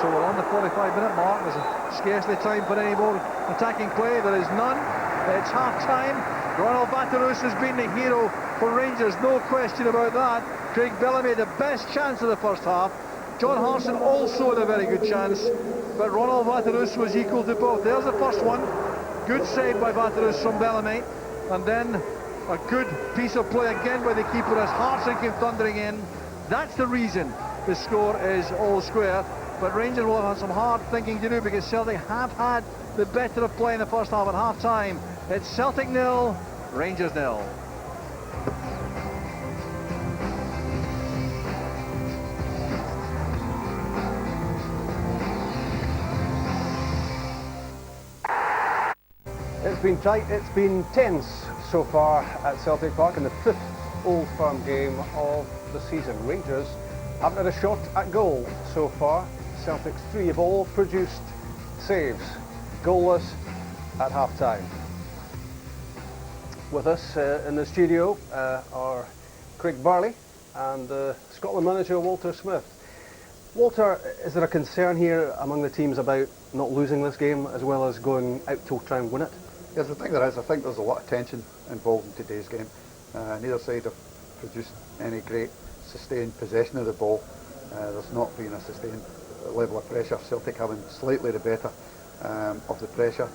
So we're on the 45-minute mark. There's scarcely time for any more attacking play. There is none. It's half-time. Ronald Vanteris has been the hero for Rangers, no question about that. Craig Bellamy the best chance of the first half. John Hartson also had a very good chance, but Ronald Vanteris was equal to both. There's the first one. Good save by Vanteris from Bellamy, and then a good piece of play again by the keeper as Hartson came thundering in. That's the reason the score is all square, but Rangers will have some hard thinking to do because Celtic have had the better of play in the first half. At half-time, it's Celtic 0, Rangers 0. It's been tight, it's been tense so far at Celtic Park in the 5th Old Firm game of the season. Rangers haven't had a shot at goal so far. Celtic's 3 have all produced saves, goalless at half-time. With us in the studio are Craig Barley and Scotland manager Walter Smith. Walter, is there a concern here among the teams about not losing this game as well as going out to try and win it? Yes, I think there is. I think there's a lot of tension involved in today's game. Neither side have produced any great sustained possession of the ball. There's not been a sustained level of pressure. Celtic having slightly the better of the pressure,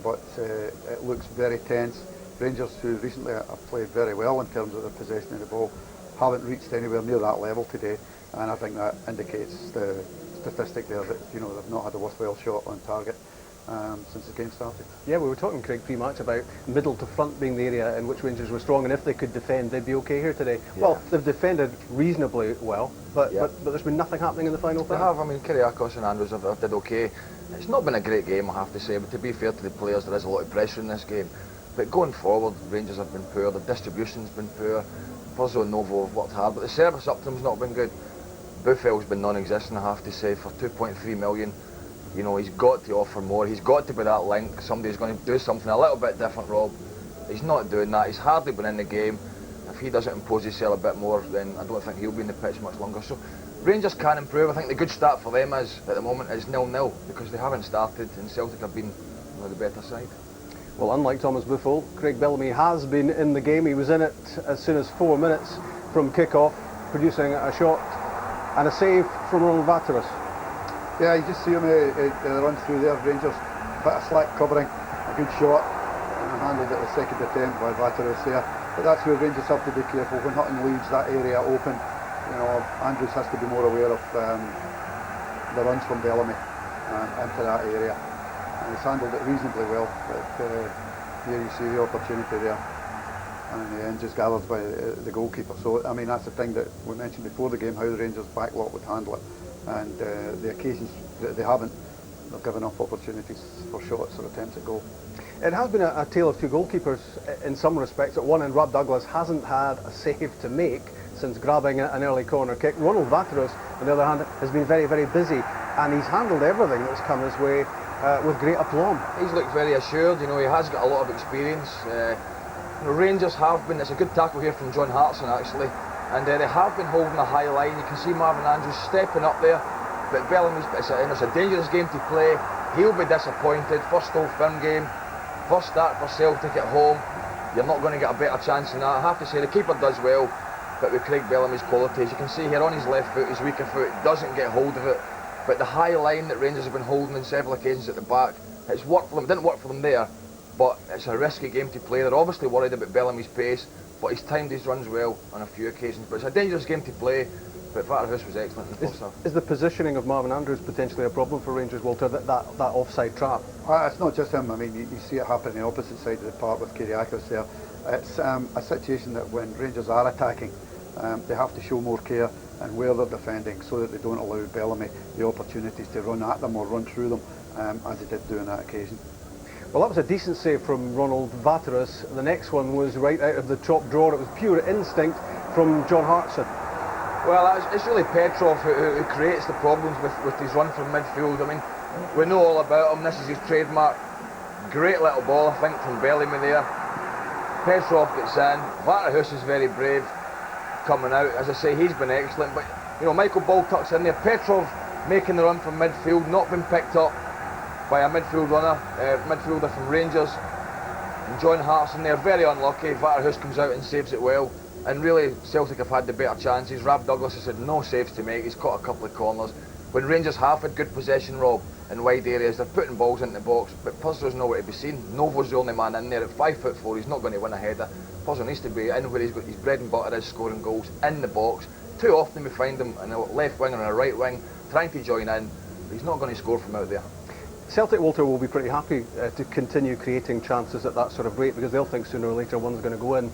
but it looks very tense. Rangers, who recently have played very well in terms of the possession of the ball, haven't reached anywhere near that level today, and I think that indicates the statistic there that they've not had a worthwhile shot on target since the game started. Yeah, we were talking, Craig, pre-match about middle to front being the area in which Rangers were strong, and if they could defend, they'd be okay here today. Yeah. Well, they've defended reasonably well, but there's been nothing happening in the final third. They have. I mean, Kiriakos and Andrews have did okay. It's not been a great game, I have to say, but to be fair to the players, there is a lot of pressure in this game. But going forward, Rangers have been poor, the distribution's been poor. Puzzo and Novo have worked hard, but the service up to them's not been good. Buffell's been non-existent, I have to say, for 2.3 million. He's got to offer more, he's got to be that link. Somebody's going to do something a little bit different, Rob. He's not doing that, he's hardly been in the game. If he doesn't impose himself a bit more, then I don't think he'll be in the pitch much longer. So Rangers can improve. I think the good start for them is, at the moment, is 0-0, because they haven't started, and Celtic have been the better side. Well, unlike Thomas Buffel, Craig Bellamy has been in the game. He was in it as soon as 4 minutes from kick-off, producing a shot and a save from Ronald Vateras. Yeah, you just see him run through there, Rangers, bit of slack covering, a good shot, and handled it the second attempt by Vateras there. But that's where Rangers have to be careful. When Hutton leaves that area open, Andrews has to be more aware of the runs from Bellamy into that area. And he's handled it reasonably well, but here you see the opportunity there, and in the end just gathered by the goalkeeper. So I mean, that's the thing that we mentioned before the game, how the Rangers backlot would handle it, and the occasions that they haven't, they've given up opportunities for shots or attempts at goal. It has been a tale of two goalkeepers in some respects. At one end, Rob Douglas hasn't had a save to make since grabbing an early corner kick. Ronald Vateras, on the other hand, has been very, very busy, and he's handled everything that's come his way with great aplomb. He's looked very assured, he has got a lot of experience. Rangers have been, it's a good tackle here from John Hartson actually, and they have been holding a high line. You can see Marvin Andrews stepping up there, but Bellamy's, it's a dangerous game to play. He'll be disappointed. First Old Firm game, first start for Celtic at home. You're not going to get a better chance than that. I have to say the keeper does well, but with Craig Bellamy's qualities, you can see here on his left foot, his weaker foot, doesn't get hold of it. But the high line that Rangers have been holding on several occasions at the back, it's worked for them. It didn't work for them there, but it's a risky game to play. They're obviously worried about Bellamy's pace, but he's timed his runs well on a few occasions. But it's a dangerous game to play, but Vateras was excellent in the first half. Is the positioning of Marvin Andrews potentially a problem for Rangers, Walter, that offside trap? It's not just him. I mean, you see it happen on the opposite side of the park with Kiriakos there. It's a situation that when Rangers are attacking, they have to show more care and where they're defending, so that they don't allow Bellamy the opportunities to run at them or run through them, as he did do on that occasion. Well, that was a decent save from Ronald Vateras. The next one was right out of the top drawer. It was pure instinct from John Hartson. Well, it's really Petrov who creates the problems with his run from midfield. I mean, we know all about him. This is his trademark. Great little ball, I think, from Bellamy there. Petrov gets in. Vateras is very brave coming out. As I say, he's been excellent, but Michael Ball tucks in there. Petrov making the run from midfield, not been picked up by a midfielder from Rangers. And John Hartson there, very unlucky. Vateras comes out and saves it well. And really, Celtic have had the better chances. Rob Douglas has had no saves to make. He's caught a couple of corners. When Rangers have had good possession, Rob, in wide areas, they're putting balls into the box, but Puzzo's nowhere to be seen. Novo's the only man in there at 5'4". He's not going to win a header. Puzzo needs to be in where he's got his bread and butter is, scoring goals in the box. Too often we find him in a left wing or a right wing, trying to join in, but he's not going to score from out there. Celtic, Walter, will be pretty happy to continue creating chances at that sort of rate, because they'll think sooner or later one's going to go in.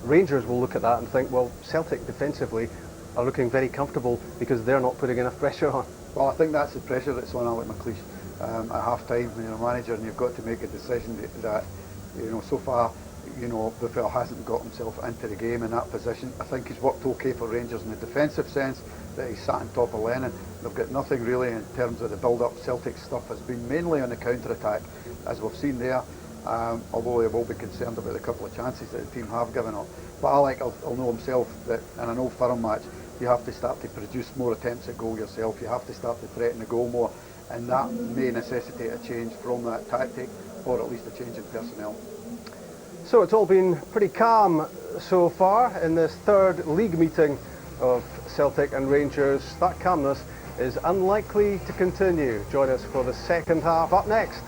Rangers will look at that and think, well, Celtic defensively are looking very comfortable because they're not putting enough pressure on. Well, I think that's the pressure that's on Alec McLeish at half-time when you're a manager and you've got to make a decision that so far, Buffel hasn't got himself into the game in that position. I think he's worked okay for Rangers in the defensive sense, that he's sat on top of Lennon. They've got nothing really in terms of the build-up. Celtic stuff has been mainly on the counter-attack, as we've seen there, although they will be concerned about a couple of chances that the team have given up. But Alec will know himself that in an Old Firm match, you have to start to produce more attempts at goal yourself. You have to start to threaten the goal more, and that may necessitate a change from that tactic, or at least a change in personnel. So it's all been pretty calm so far in this third league meeting of Celtic and Rangers. That calmness is unlikely to continue. Join us for the second half up next.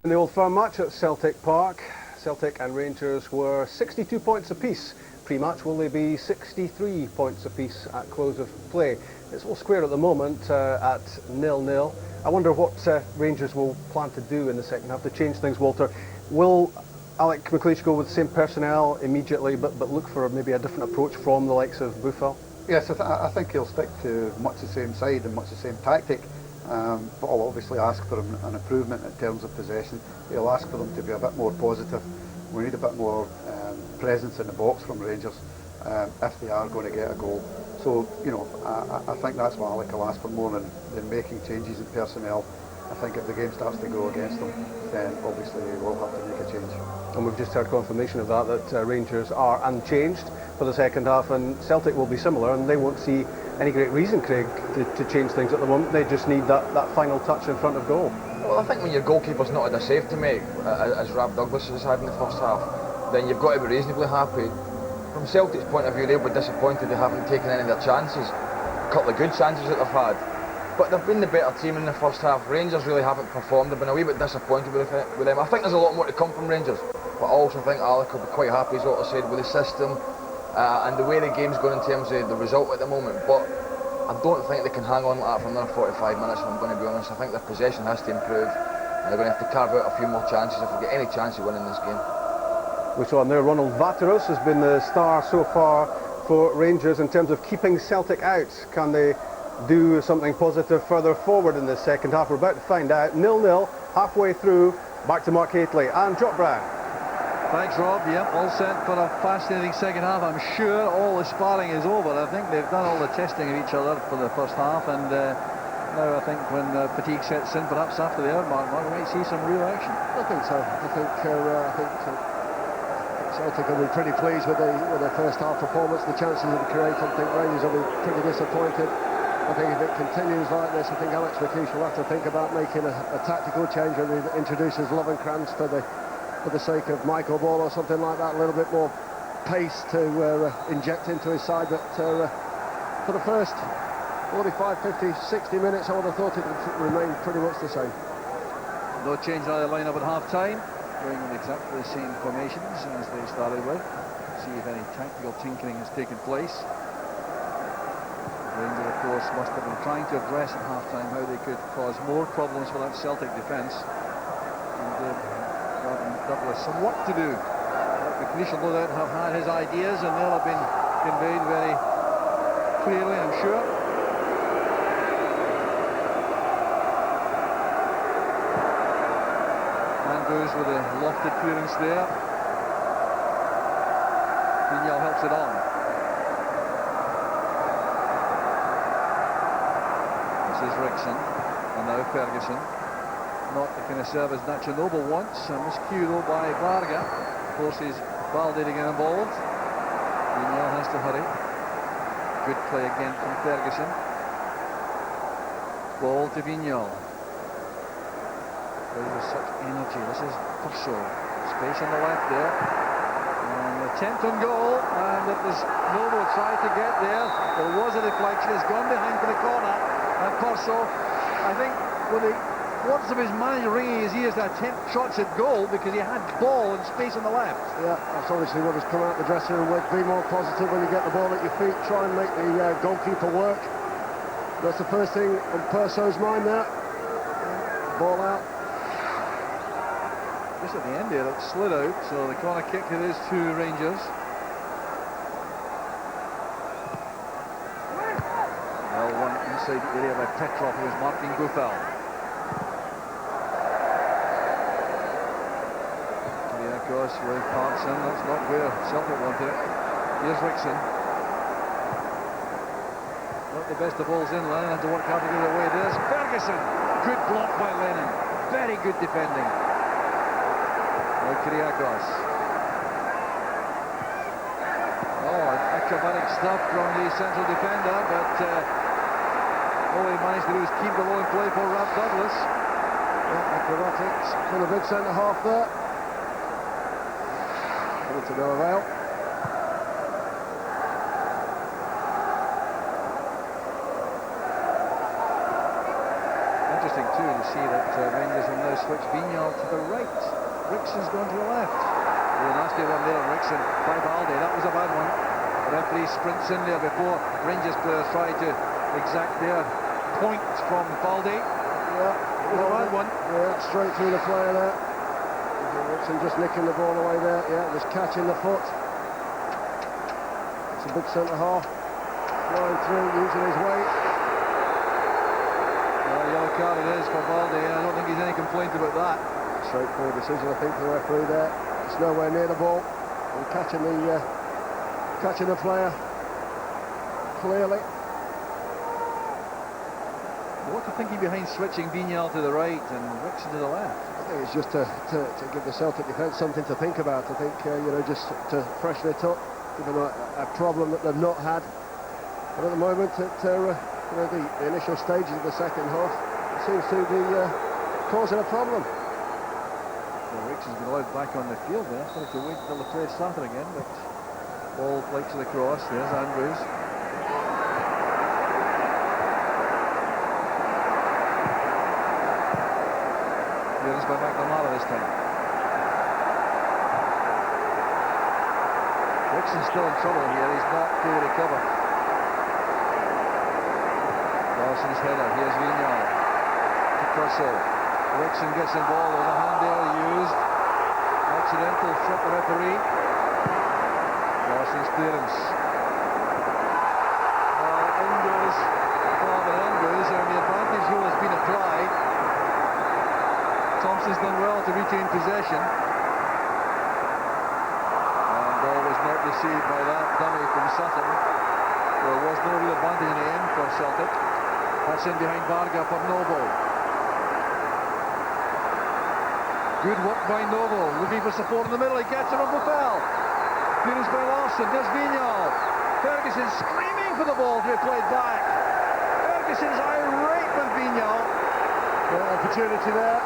In the Old Firm match at Celtic Park, Celtic and Rangers were 62 points apiece. Pre-match, will they be 63 points apiece at close of play? It's all square at the moment at 0-0. I wonder what Rangers will plan to do in the second half to change things, Walter. Will Alec McLeish go with the same personnel immediately, but look for maybe a different approach from the likes of Buffel? Yes, I think he'll stick to much the same side and much the same tactic, but I'll obviously ask for an improvement in terms of possession. He'll ask for them to be a bit more positive. We need a bit more presence in the box from Rangers if they are going to get a goal. So, you know, I think that's what Alec will ask for more than making changes in personnel. I think if the game starts to go against them, then obviously we'll have to make a change. And we've just heard confirmation of that Rangers are unchanged for the second half, and Celtic will be similar, and they won't see any great reason, Craig, to change things at the moment. They just need that final touch in front of goal. Well, I think when your goalkeeper's not had a save to make, as Rab Douglas has had in the first half, then you've got to be reasonably happy. From Celtic's point of view, they'll be disappointed they haven't taken any of their chances. A couple of good chances that they've had. But they've been the better team in the first half. Rangers really haven't performed. They've been a wee bit disappointed with them. I think there's a lot more to come from Rangers. But I also think Alec will be quite happy, as Walter said, with the system and the way the game's going in terms of the result at the moment. But I don't think they can hang on like that for another 45 minutes, if I'm going to be honest. I think their possession has to improve, and they're going to have to carve out a few more chances if they get any chance of winning this game. We saw him there. Ronald Vateros has been the star so far for Rangers in terms of keeping Celtic out. Can they do something positive further forward in the second half? We're about to find out. 0-0, halfway through. Back to Mark Hateley and Jock Brown. Thanks, Rob. Yep, all set for a fascinating second half. I'm sure all the sparring is over. I think they've done all the testing of each other for the first half, and now I think when fatigue sets in, perhaps after the hour mark, we might see some real action. I think so. I think Celtic will be pretty pleased with their first half performance, the chances they've created. I think Rangers will be pretty disappointed. I think if it continues like this, I think Alex McLeish will have to think about making a tactical change when he introduces Lovenkrands for the sake of Michael Ball or something like that, a little bit more pace to inject into his side. But for the first 45, 50, 60 minutes, I would have thought it would remain pretty much the same. No change in the line-up at half-time, going with exactly the same formations as they started with. See if any tactical tinkering has taken place. Rangers, of course, must have been trying to address at half-time how they could cause more problems for that Celtic defence. And Douglas some work to do. McLeish will no doubt have had his ideas, and they'll have been conveyed very clearly, I'm sure. Goes with a lofted clearance there. Vignal helps it on. This is Rickson, and now Ferguson. Not the kind of service Nacho Noble wants. A miscue though by Varga. Forces Balde to get involved. Vignal has to hurry. Good play again from Ferguson. Ball to Vignal. With such energy. This is Purcell. Space on the left there. And the attempt on goal, and it was Noble tried to get there. There was a deflection. It's gone behind for the corner. And Purcell, I think, with the words of his manager ringing his ears to attempt shots at goal because he had ball and space on the left. Yeah, that's obviously what has come out the dressing room with. Be more positive when you get the ball at your feet. Try and make the goalkeeper work. That's the first thing on Purcell's mind there. Ball out. Just at the end there, it slid out, so the corner kick it is to Rangers. Well, one inside the area by Petrov, who was marking Buffel. Kyriakos with Parkson, that's not where Celtic wanted it. Here's Rickson. Not the best of balls in, Lennon had to work hard to get it away. There's Ferguson. Good block by Lennon. Very good defending. Kyriakos. Oh, acrobatic stuff from the central defender, but all he managed to do is keep the ball in play for Rab Douglas. Yeah, acrobatics from the big centre half there. Coming to no avail. interesting too to see that Rangers will now switch Vignal to the right. Rickson's gone to the left. A nasty one there on Rickson by Balde. That was a bad one. The referee sprints in there before Rangers players try to exact their point from Balde. Yeah, it was a bad one. Yeah, straight through the player there. Rickson just nicking the ball away there. Yeah, just catching the foot. It's a big centre half. Flying through, using his weight. Yellow card it is for Balde. I don't think he's any complaint about that. Straightforward decision, I think, for the referee there. It's nowhere near the ball. And catching the player clearly. What to thinking behind switching Vignal to the right and Rickson to the left? I think it's just to give the Celtic defence something to think about. I think just to freshen it up, give them a problem that they've not had. But at the moment, the initial stages of the second half seems to be causing a problem. Well, Rickson's been allowed back on the field there. I'll have to wait until the play started again, but ball flight to the cross. There's Andrews. Clearance by McNamara this time. Rickson's still in trouble here. He's not fully recovered. Larson's header. Here's Vignal. To Purcell. Rickson gets involved. There's a hand there used. Accidental flip the referee. Larson's clearance. In goes Marvin Andrews, and the advantage rule has been applied. Thompson's done well to retain possession. And ball was not received by that dummy from Sutton. There was no real advantage in the end for Celtic. That's in behind Varga for Noble. Good work by Noble, looking for support in the middle. He gets it on Buffel. Clearance by Larson. There's Vignal. Ferguson screaming for the ball to be played back. Ferguson's irate with Vignal. Opportunity there.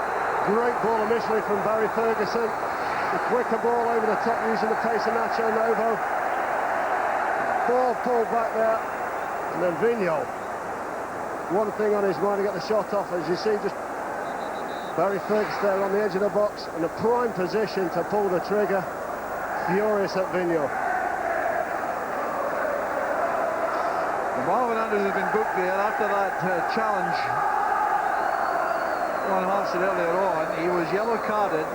Great ball initially from Barry Ferguson. The quicker ball over the top using the pace of Nacho Novo. Ball pulled back there. And then Vignal. One thing on his mind to get the shot off, as you see, just Barry Ferguson there on the edge of the box in a prime position to pull the trigger. Furious at Vignal. Marvin Andrews has been booked there after that challenge. One Hart said earlier on, he was yellow carded,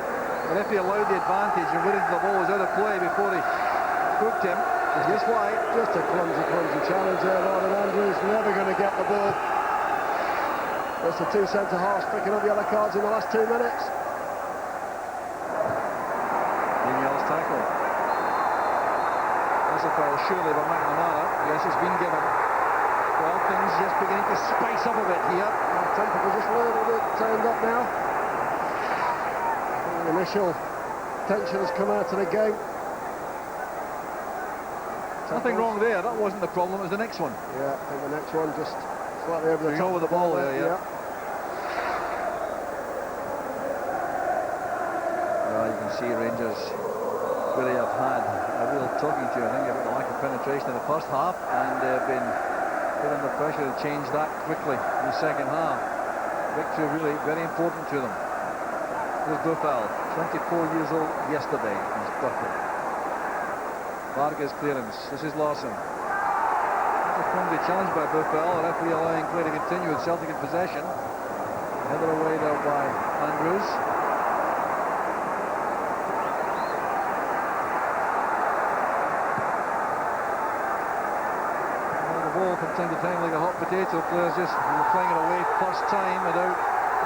but if he allowed the advantage and went into the ball was out of play before he booked him, this why. Just a clumsy challenge there. Marvin Andrews never going to get the ball. That's the two centre halves picking up yellow cards in the last 2 minutes. Vignal's tackle. That's a foul surely by McNamara. Yes, it's been given. Well, things just beginning to spice up a bit here. Tempo just a little bit turned up now. The initial tension has come out of the game. Nothing wrong there. That wasn't the problem. It was the next one. Yeah, I think the next one just slightly over the top. Over the ball there, yeah. Well, you can see Rangers really have had a real talking to, I think, about the lack of penetration in the first half, and they've been put under pressure to change that quickly in the second half. Victory really very important to them. Here's Buffel, 24 years old yesterday, his birthday. Varga's clearance. This is Larson. A clumsy challenge by Buffel, the referee allowing play to continue with Celtic in possession. Headed away there by Andrews. The ball from time to time like a hot potato. Players just playing it away first time without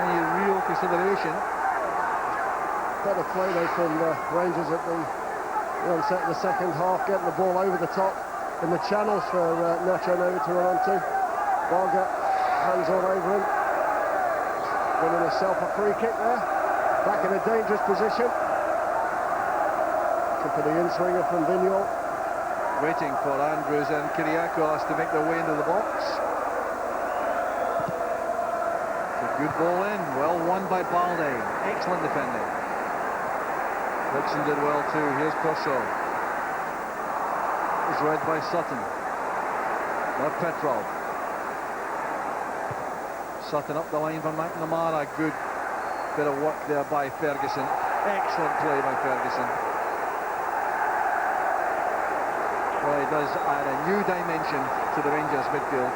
any real consideration. Better play though from Rangers at the onset of the second half, getting the ball over the top in the channels for Nacho Novo to run onto. Varga, hands all over him. Winning himself a free kick there. Back in a dangerous position. Looking for the in-swinger from Vignal. Waiting for Andrews and Kyriakos to make their way into the box. A good ball in, well won by Balde. Excellent defending. Rickson did well too. Here's Purcell. It's read by Sutton. Not Petrov. Sutton up the line for McNamara. Good bit of work there by Ferguson. Excellent play by Ferguson. Well, he does add a new dimension to the Rangers midfield.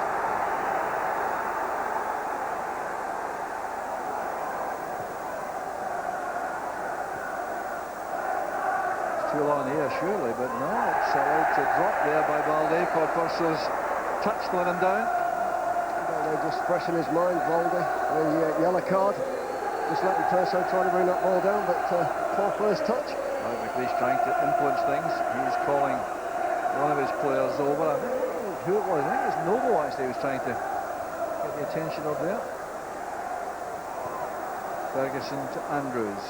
It's too long here, surely, but no, it's allowed to drop there by Balde. For Purcell's touch let him down. Balde just fresh in his mind, Balde. The yellow card. Just letting Purcell try to bring that ball down, but poor first touch. McLeish trying to influence things. He's calling one of his players over. I don't know who it was. I think it's Noble actually who was trying to get the attention of there. Ferguson to Andrews.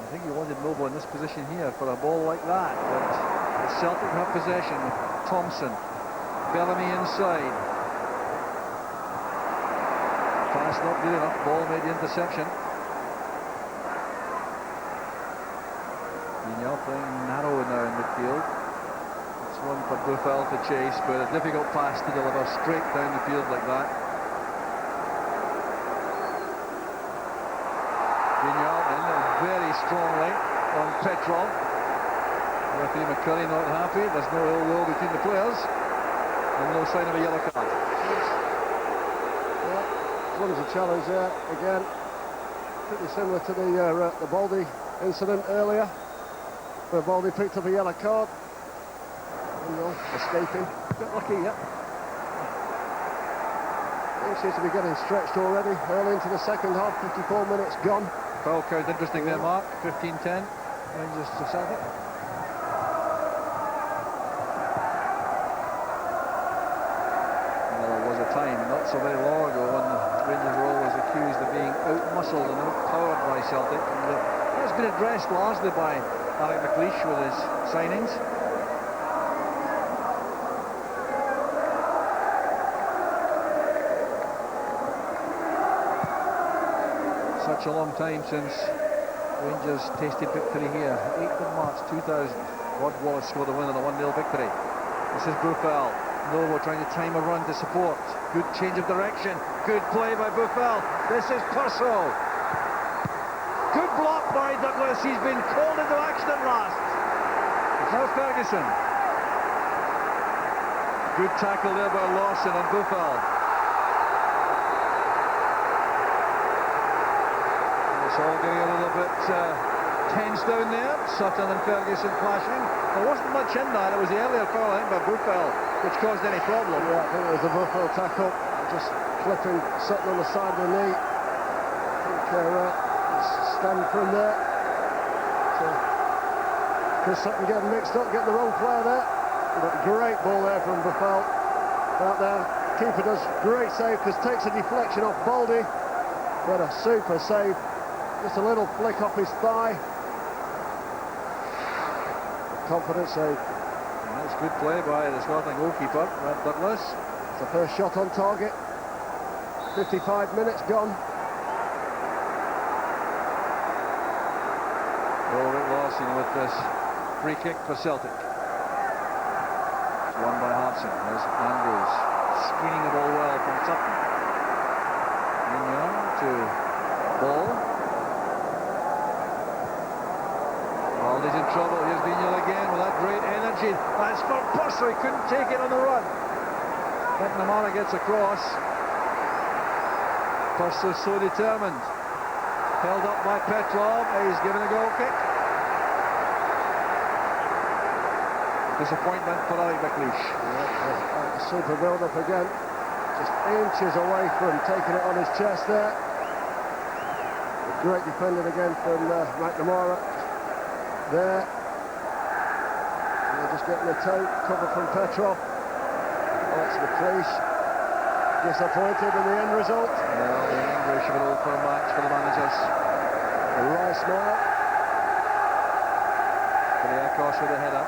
I think he wanted Noble in this position here for a ball like that, but Celtic have possession. Thompson, Bellamy inside. Pass not good enough. Ball made the interception. Vignal playing narrow now in midfield. It's one for Buffel to chase, but a difficult pass to deliver straight down the field like that. Vignal in very strongly on Petrov. Referee McCurry not happy. There's no ill will between the players, and no sign of a yellow card. Runs a challenge there again. Pretty similar to the Baldy incident earlier, where Baldy picked up a yellow card. Escaping. A bit lucky, yeah. He seems to be getting stretched already. Early into the second half, 54 minutes gone. Foul count interesting there, Mark. 15-10. Rangers to Celtic. Well, there was a time, not so very long ago, when the Rangers were always accused of being out-muscled and out-powered by Celtic. And that's been addressed largely by Alec McLeish with his signings. Such a long time since Rangers tasted victory here. 8th of March 2000. Rod Wallace scored the winner, a 1-0 victory. This is Buffel. Novo trying to time a run to support. Good change of direction. Good play by Buffel. This is Purcell. Good block by Douglas. He's been called into action at last. Now Ferguson. Good tackle there by Lawson and Buffel. It's all getting a little bit tense down there. Sutton and Ferguson clashing. There wasn't much in that. It was the earlier foul, I think, by Buffel, which caused any problem. Yeah, I think it was the Buffel tackle. Just clipping Sutton on the side of the knee. I think stand from there. So Chris Sutton getting mixed up, getting the wrong player there. But great ball there from Buffel. Out there, keeper does great save because takes a deflection off Baldy. But a super save. Just a little flick off his thigh. Confident save. That's good play by the starting goalkeeper, Brad Douglas. It's the first shot on target. 55 minutes gone. Ulrich Larsson with this free kick for Celtic. It's won by Hartson. There's Andrews screening the ball well from Sutton. Mignon to Ball. Baldy's in trouble. Here's Vignal again with that great energy. That's for Purcell. He couldn't take it on the run. McNamara gets across. Purcell so determined. Held up by Petrov. He's given a goal kick. Disappointment for Alec McLeish. Yeah, super build-up again. Just inches away from taking it on his chest there. Great defending again from McNamara. There. And they're just getting the toe cover from Petrov. That's McLeish. Disappointed in the end result. Well, the English have an all-for match for the managers. A wry smile. Kiriakos with a header.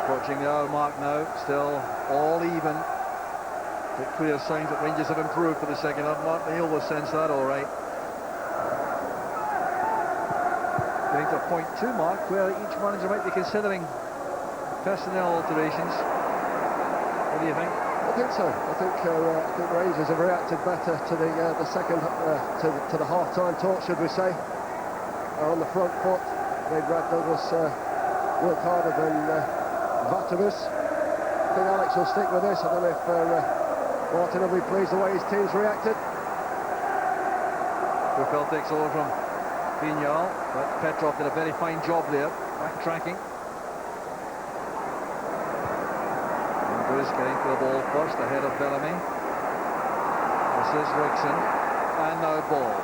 Approaching the hour mark now, still all even. But clear signs that Rangers have improved for the second half. Mark Neal will sense that all right. Getting to a point 2 mark where each manager might be considering personnel alterations. What do do you think? I think so. I think Rangers have reacted better to the second to the half-time talk, should we say? Are on the front foot. Made Brad Douglas work harder than Vatabus. I think Alex will stick with this. I don't know if Martin will be pleased the way his team's reacted. Buffel takes over from Vignal, but Petrov did a very fine job there, backtracking. Andrews getting to the ball first, ahead of Bellamy. This is Rickson, and now ball.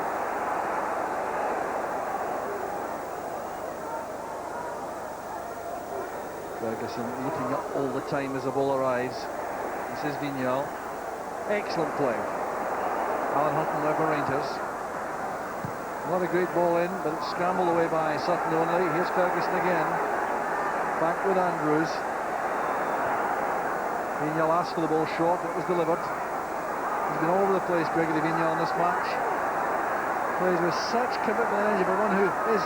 Ferguson looking up all the time as the ball arrives. This is Vignal. Excellent play. Alan Hutton now for Rangers. Not a great ball in, but it's scrambled away by Sutton only. Here's Ferguson again. Back with Andrews. Vignal asked for the ball short, it was delivered. He's been all over the place, Gregory Vignal, in this match. Plays with such commitment and energy for one who is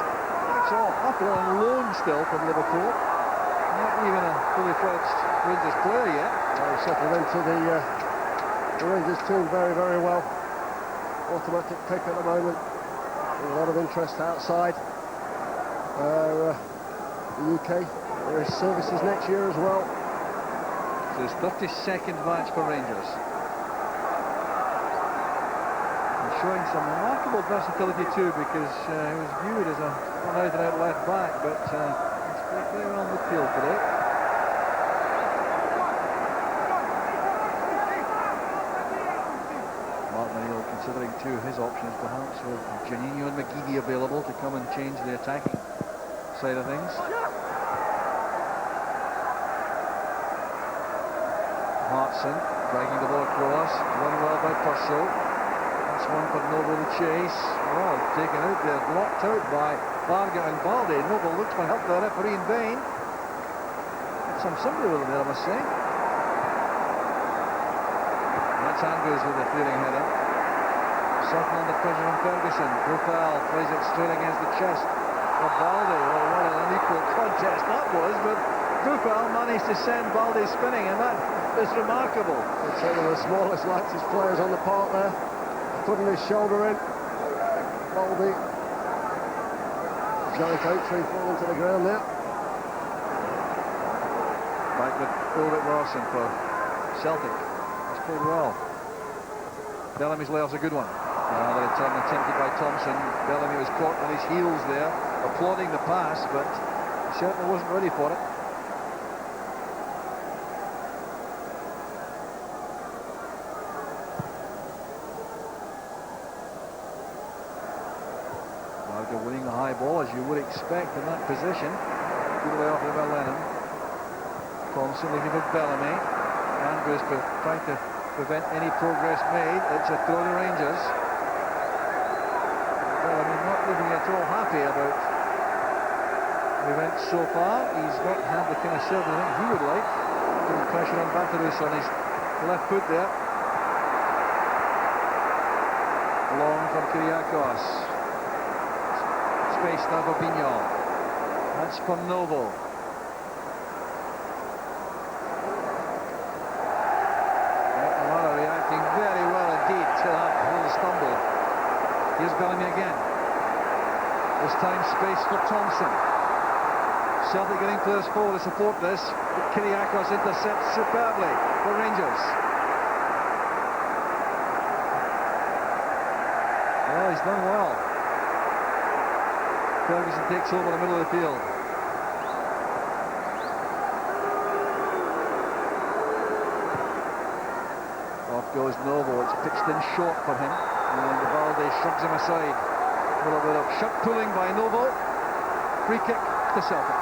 actually after on loan still from Liverpool. Not even a fully fledged Rangers player yet. Well, settled into the Rangers team very, very well. Automatic pick at the moment. A lot of interest outside the UK. There is services next year as well. So his 32nd match for Rangers. And showing some remarkable versatility too, because he was viewed as an out-and-out left back, but he's played very well on the field today. Considering two of his options perhaps, with Janino and McGeady available to come and change the attacking side of things. Hartson dragging the ball across, run well by Purcell. That's one for Noble to chase. Well, taken out there, blocked out by Varga and Balde. Noble looks for help to the referee in vain. Some sympathy with him there, I must say. That's Andrews with the feeling header. Sutton under pressure from Ferguson. Profile plays it straight against the chest of Balde. Oh, what an unequal contest that was, but Profile managed to send Balde spinning, and that is remarkable. It's one of the smallest, lightest players on the park there. Putting his shoulder in. Balde. Giant oak tree falling to the ground now. Back with Ulrich Larsson for Celtic. He's played well. Bellamy's layup's a good one. The return attempted by Thompson. Bellamy was caught on his heels there, applauding the pass, but he certainly wasn't ready for it. Marga winning the high ball, as you would expect in that position. Good way off the Lennon. Thompson looking for Bellamy. Andrews trying to prevent any progress made. It's a throw to Rangers. Bellamy not looking at all happy about the event so far. He's not had the kind of serve I think he would like. Putting pressure on Vatarus on his left foot there. Long from Kyriakos. Space now for Vignal. That's for Novo. Reacting very well indeed to that little stumble. Here's Bellamy again. This time space for Thompson. Celtic getting players forward to support this, but Kyriakos intercepts superbly for Rangers. Well, he's done well. Ferguson takes over the middle of the field. Off goes Novo. It's pitched in short for him, and Balde shrugs him aside. A little bit of shot pulling by Novo. Free kick to Celtic.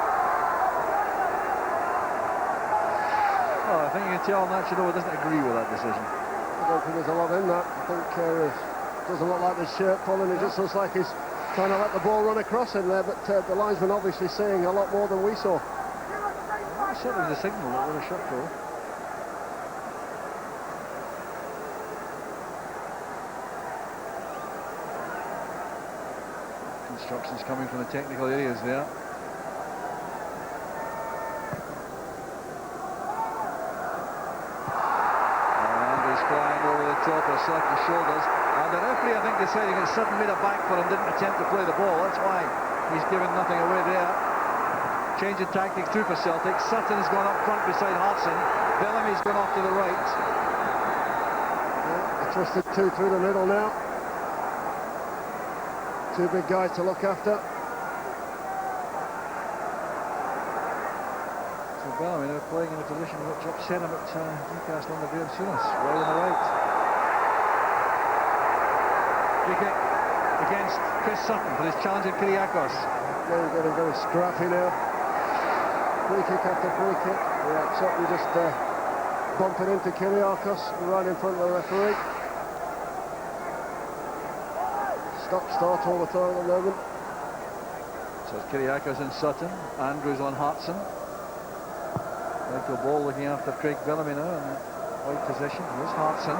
Oh, I think you can tell Nachinova doesn't agree with that decision. I don't think there's a lot in that. I think it doesn't look like the shirt pulling. It just looks like he's trying to let the ball run across him there, but the linesman obviously seeing a lot more than we saw. Well, certainly was a signal that there was a shot pull. Instructions coming from the technical areas there. flying over the top of Sutton's shoulders. And the referee, I think, deciding that Sutton made a back for him, didn't attempt to play the ball. That's why he's given nothing away there. Change in tactics too for Celtic. Sutton's gone up front beside Hartson. Bellamy's gone off to the right. Yeah, a twisted two through the middle now. Two big guys to look after. So Bellamy now playing in a position which upset him at Newcastle under Graham Souness. Right on the right. Free kick against Chris Sutton for his challenge at Kyriakos. Getting very scrappy now. Free kick after free kick. Yeah, Sutton just bumping into Kyriakos right in front of the referee. Stop-start all the time at the moment. So it's Kyriakos and Sutton. Andrews on Hartson. Michael Ball looking after Craig Bellamy now in that wide position. Here's Hartson.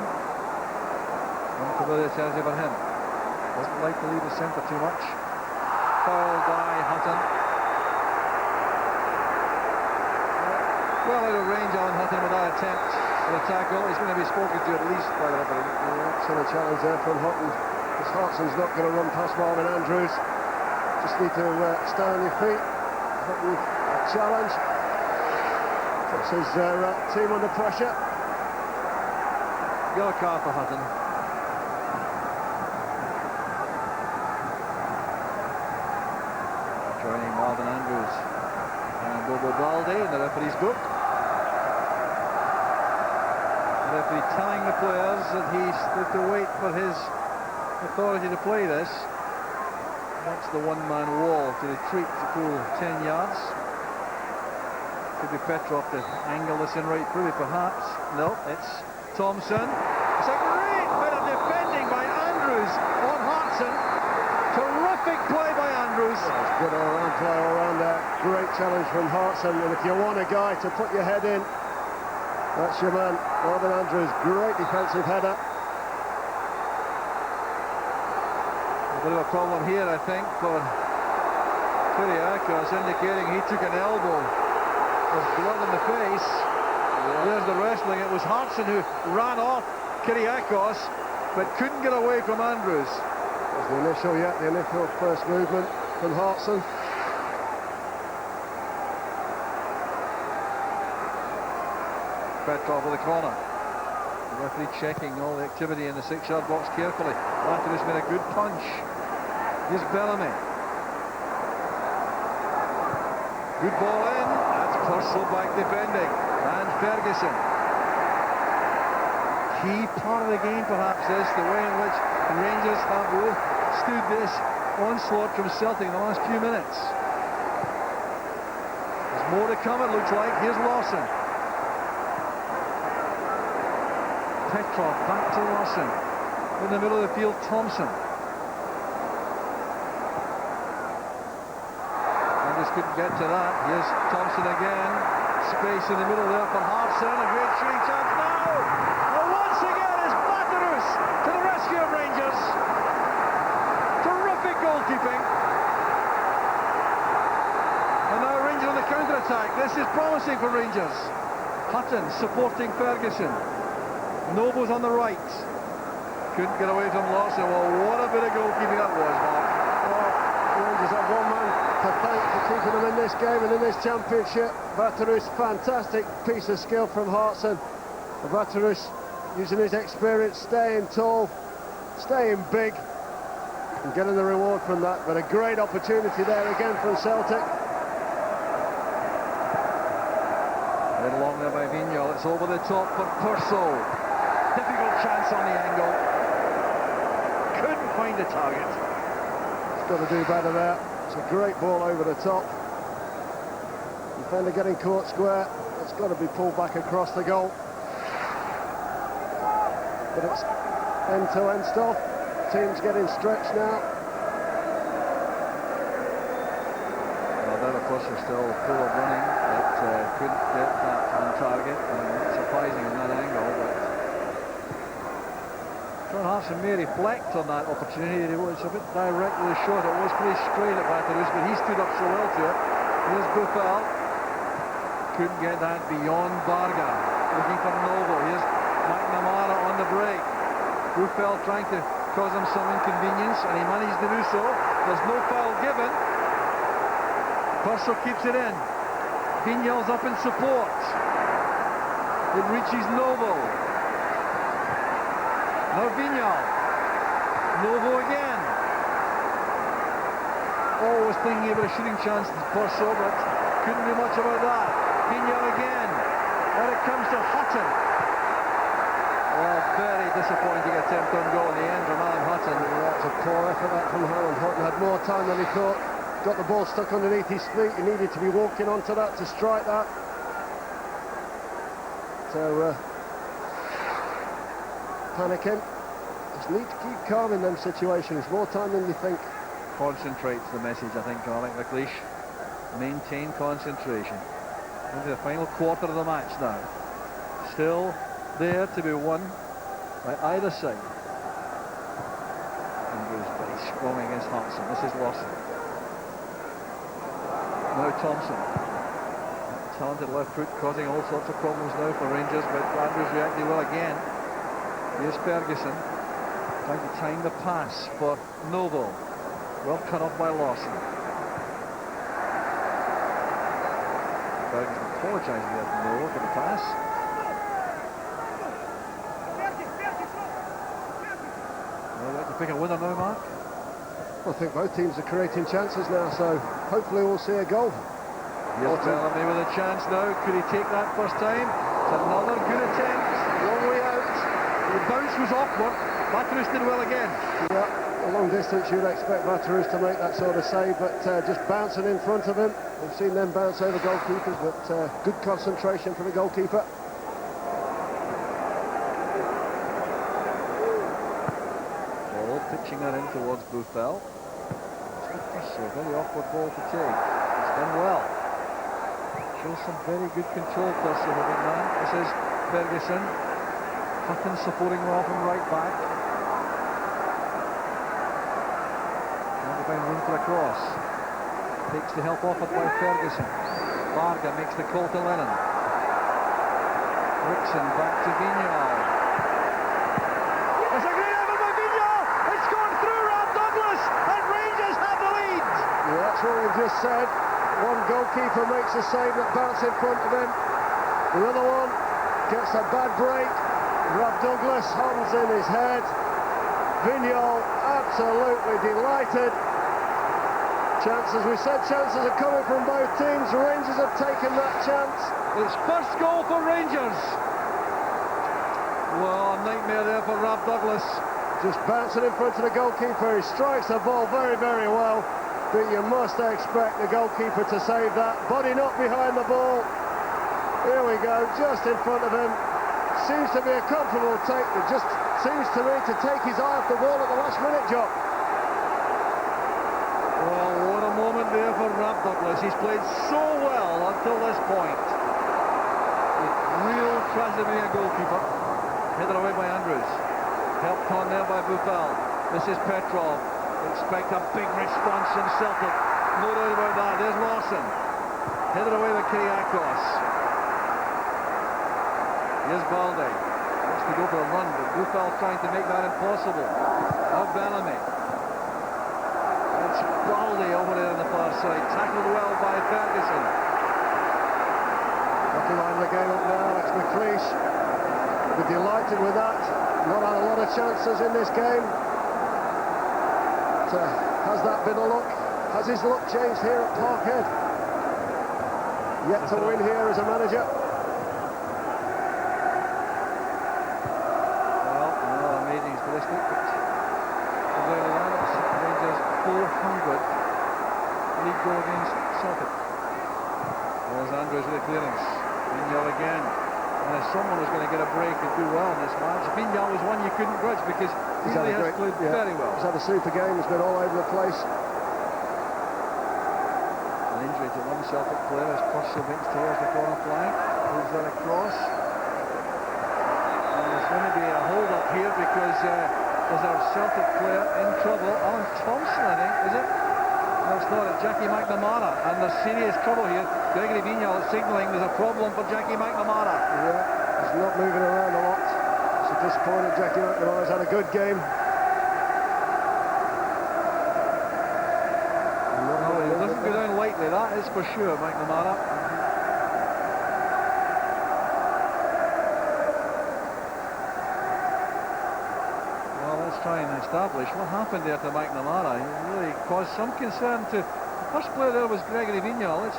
Unfamiliar territory for him. Doesn't like to leave the centre too much. Fouled by Hutton. Well out of range, Alan Hutton, with that attempt at a tackle. He's going to be spoken to at least by the referee. Yeah, excellent challenge there from Hutton. Because Hartson's not going to run past Marvin Andrews. Just need to stay on your feet. Hutton, a challenge. Puts his team under pressure. Yellow card for Hutton. Joining Marvin Andrews and Bobo Balde in the referee's book. The referee telling the players that he's to wait for his authority to play this. That's the one-man wall to retreat to full 10 yards. Could be Petrov to angle this in right through, perhaps. No, it's Thompson. It's a great bit of defending by Andrews on Hartson. Terrific play by Andrews. It's good all-round play all around there. Great challenge from Hartson. And if you want a guy to put your head in, that's your man, Marvin Andrews. Great defensive header. A bit of a problem here, I think, for Kyriakos, indicating he took an elbow. There's blood in the face. There's the wrestling. It was Hartson who ran off Kyriakos, but couldn't get away from Andrews. The initial first movement from Hartson. Petrov with the corner. The referee checking all the activity in the 6-yard box carefully. Andrews made a good punch. Here's Bellamy. Good ball in. That's Purcell back defending. And Ferguson. Key part of the game perhaps is the way in which the Rangers have withstood this onslaught from Celtic in the last few minutes. There's more to come, it looks like. Here's Lawson. Petrov back to Lawson. In the middle of the field, Thompson. Andrews couldn't get to that. Here's Thompson again. Space in the middle there for Hartson. A great shooting chance now. And once again is Batarus to the rescue of Rangers. Terrific goalkeeping. And now Rangers on the counter-attack. This is promising for Rangers. Hutton supporting Ferguson. Noble's on the right. Couldn't get away from Lawson. Well, what a bit of goalkeeping that was, Mark. Well, Rangers have one man to thank for keeping them in this game and in this championship. Batarus, fantastic piece of skill from Hartson. Batarus using his experience, staying tall, staying big, and getting the reward from that. But a great opportunity there again from Celtic. Then along there by Vignal. It's over the top for Purcell. Difficult chance on the angle. Couldn't find the target. He's got to do better there. It's a great ball over the top. Defender getting caught square. It's got to be pulled back across the goal. But it's end-to-end stuff. Team's getting stretched now. Well, that of course is still full of running, but couldn't get that on target, and surprising in that angle. But John Hartson may reflect on that opportunity. It was a bit direct with the shot. It was pretty straight at Batarus, but he stood up so well to it. Here's Buffel. Couldn't get that beyond Varga. Looking for Novo. Here's McNamara on the Buffel trying to cause him some inconvenience, and he managed to do so. There's no foul given. Purcell keeps it in. Vignal's up in support. It reaches Novo. Now Vignal. Novo again. Always thinking about a shooting chance to Purcell, but couldn't do much about that. Vignal again. And it comes to Hutton. Well, very disappointing attempt on goal in the end from Alan Hutton. That's a poor effort that from Alan Hutton. Had more time than he thought. Got the ball stuck underneath his feet. He needed to be walking onto that to strike that. So, panicking. Just need to keep calm in them situations. More time than you think. Concentrate's the message, I think, Alec McLeish. Maintain concentration. Into the final quarter of the match now. Still there to be won by either side. Andrews very strong against Hartson. This is Lawson. Now Thompson. Talented left foot causing all sorts of problems now for Rangers, but Andrews reacting well again. Here's Ferguson trying to time the pass for Noble. Well cut off by Lawson. Ferguson apologising there to Noble for the pass. Well, like to pick a winner now, Mark. I think both teams are creating chances now, so hopefully we'll see a goal. Here's Bellamy with a chance now. Could he take that first time? It's another good attempt. Long way out. The bounce was awkward. Matarus did well again. Yeah, a long distance you'd expect Matarus to make that sort of save, but just bouncing in front of him. We've seen them bounce over goalkeepers, but good concentration for the goalkeeper. Ball pitching that in towards Buffel. So very awkward ball to take. It's done well. Shows some very good control, plus the big man. This is Ferguson. Hutton supporting Roth from right back. Trying to find room for a cross. Takes the help off it by Ferguson. Varga makes the call to Lennon. Rickson back to Vignal. It's a great effort by Vignal! It's gone through Rob Douglas, and Rangers have the lead! Yeah, that's what we've just said. One goalkeeper makes a save that bounces in front of him. The other one gets a bad break. Rob Douglas hums in his head. Vignal absolutely delighted. Chances, we said chances are coming from both teams. Rangers have taken that chance. It's first goal for Rangers. Well, a nightmare there for Rob Douglas. Just bouncing in front of the goalkeeper. He strikes the ball very, very well. But you must expect the goalkeeper to save that. Body not behind the ball. Here we go, just in front of him. Seems to be a comfortable take. It just seems to me to take his eye off the ball at the last minute, Jock. Well, what a moment there for Rob Douglas. He's played so well until this point. With real tragedy being a goalkeeper. Headed away by Andrews. Helped on there by Buffel. This is Petrov. Expect a big response from Celtic. No doubt about that. There's Lawson. Headed away by Kyriakos. Here's Balde. Wants to go for a run, but Buffel trying to make that impossible. Now Bellamy. It's Balde over there on the far side. Tackled well by Ferguson. Looking line the game up now, Alex McLeish. We're delighted with that. Not had a lot of chances in this game. But, has that been a look? Has his luck changed here at Parkhead? Yet to win here as a manager. Well, another amazing statistic, but the way the lineups, Rangers 400 league goal against Celtic. There's Andrews with the clearance. Vignal again. And if someone was going to get a break and do well in this match, Vignal was one you couldn't grudge because he really has played very well. He's had a super game, he's been all over the place. An injury to one Celtic player as Purcell makes towards the corner flag. Pulls that across. And there's going to be a hold-up here because there's our Celtic player in trouble. Alan Thompson, I think, is it? No, it's not. It's Jackie McNamara. And there's serious trouble here. Gregory Vignal is signalling there's a problem for Jackie McNamara. Yeah, he's not moving around a lot. It's a disappointed. Jackie McNamara's had a good game. No, he doesn't go down lightly, that is for sure, McNamara. Well, let's try and establish what happened there to McNamara. He really caused some concern to... The first player there was Gregory Vignal. Let's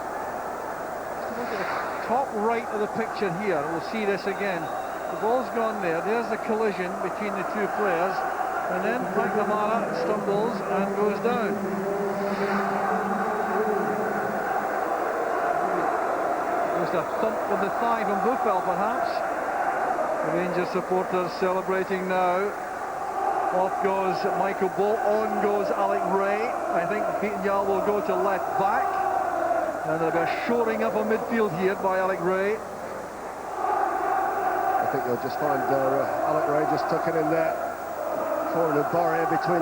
look at the top right of the picture here. We'll see this again. The ball's gone there. There's the collision between the two players. And then McNamara stumbles and goes down. Just a thump with the thigh from Buffel, perhaps. The Rangers supporters celebrating now. Off goes Michael Bolt, on goes Alec Ray. I think Vignal will go to left back. And there'll be a shoring up of midfield here by Alec Ray. I think they'll just find Alec Ray just took it in there. Forming a barrier between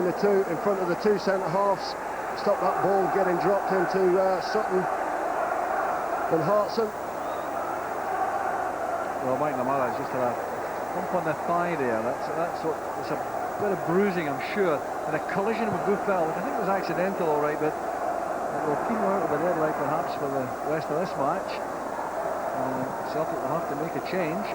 the two, in front of the two centre-halves. Stop that ball getting dropped into Sutton and Hartson. Well, McNamara just had a bump on the thigh there. It's a bit of bruising, I'm sure. And a collision with Buffel, which I think was accidental, all right, but it will keep him out of the red light perhaps for the rest of this match. Celtic will have to make a change.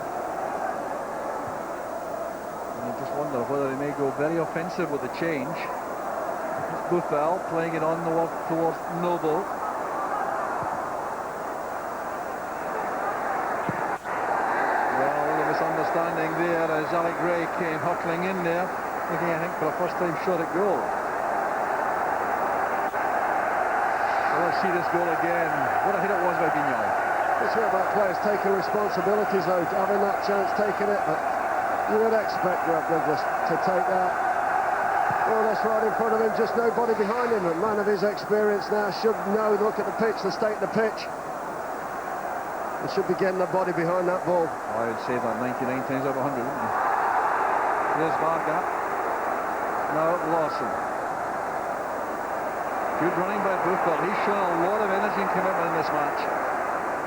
And I just wonder whether they may go very offensive with the change. It's Buffel playing it on towards Noble. Misunderstanding there as Alec Ray came hurtling in there, looking I think for a first time shot at goal. Well, let's see this goal again. What a hit it was by Vignal. It's all about players taking responsibilities though, having that chance, taking it, but you would expect Rob Douglas to take that. Oh, that's right in front of him, just nobody behind him. A man of his experience now should know, look at the pitch, the state of the pitch. He should be getting the body behind that ball. I would say that 99 times out of 100, wouldn't he? Here's Varga. Now Lawson. Good running by Buffel. He's shown a lot of energy and commitment in this match.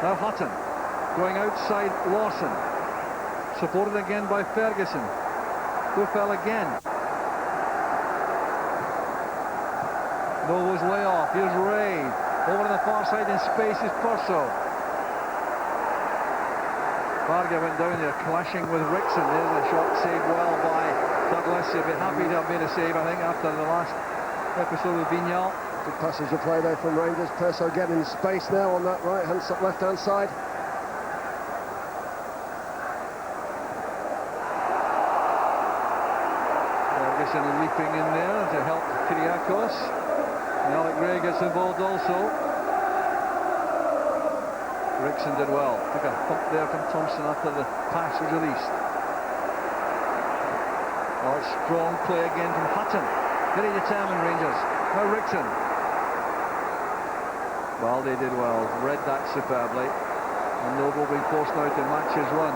Now Hutton. Going outside Lawson. Supported again by Ferguson. Buffel again. Novo's layoff. Here's Ray. Over on the far side in space is Purcell. Varga went down there clashing with Rickson. There's a shot saved well by Douglas. He'll be happy to have made a save, I think, after the last episode with Vignal. Good passage of play there from Rangers. Perso getting space now on that left-hand side. Ferguson leaping in there to help Kyriakos. And Alec Ray gets involved also. Rickson did well. Took a thump there from Thompson after the pass was released. Oh, it's strong play again from Hutton. Very determined, Rangers. Now Rickson. Well, they did well. Read that superbly. And Noble being forced now to match his run.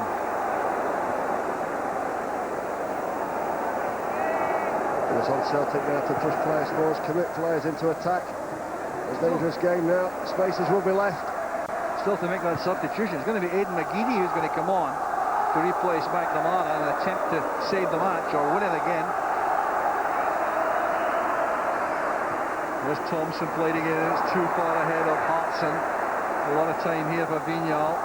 It's on Celtic now to push players forward, commit players into attack. It's a dangerous game now. Spaces will be left. Still to make that substitution. It's going to be Aidan McGeady who's going to come on to replace McNamara in an attempt to save the match or win it again. There's Thompson played again. It's too far ahead of Hartson. A lot of time here for Vignal.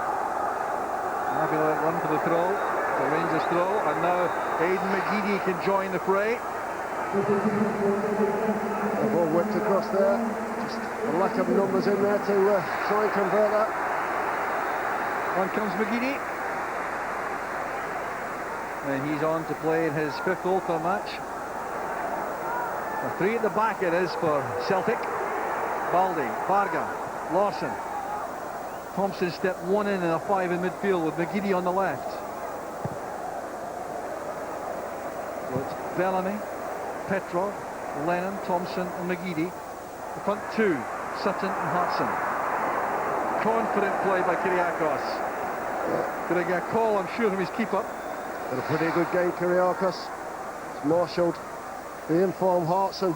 Happy to let it run for the throw. The Rangers throw. And now Aidan McGeady can join the fray. The ball whipped across there. Just a lack of numbers in there to try and convert that. On comes McGeady. And he's on to play in his fifth Ulster match. A three at the back it is for Celtic. Baldy, Varga, Lawson. Thompson stepped one in and a five in midfield with McGeady on the left. So it's Bellamy, Petrov, Lennon, Thompson and McGeady. The front two, Sutton and Hartson. Confident play by Kyriakos. Gonna get a call, I'm sure, from his keeper. But a pretty good game, Kyriakos. It's marshalled the informed Hartson.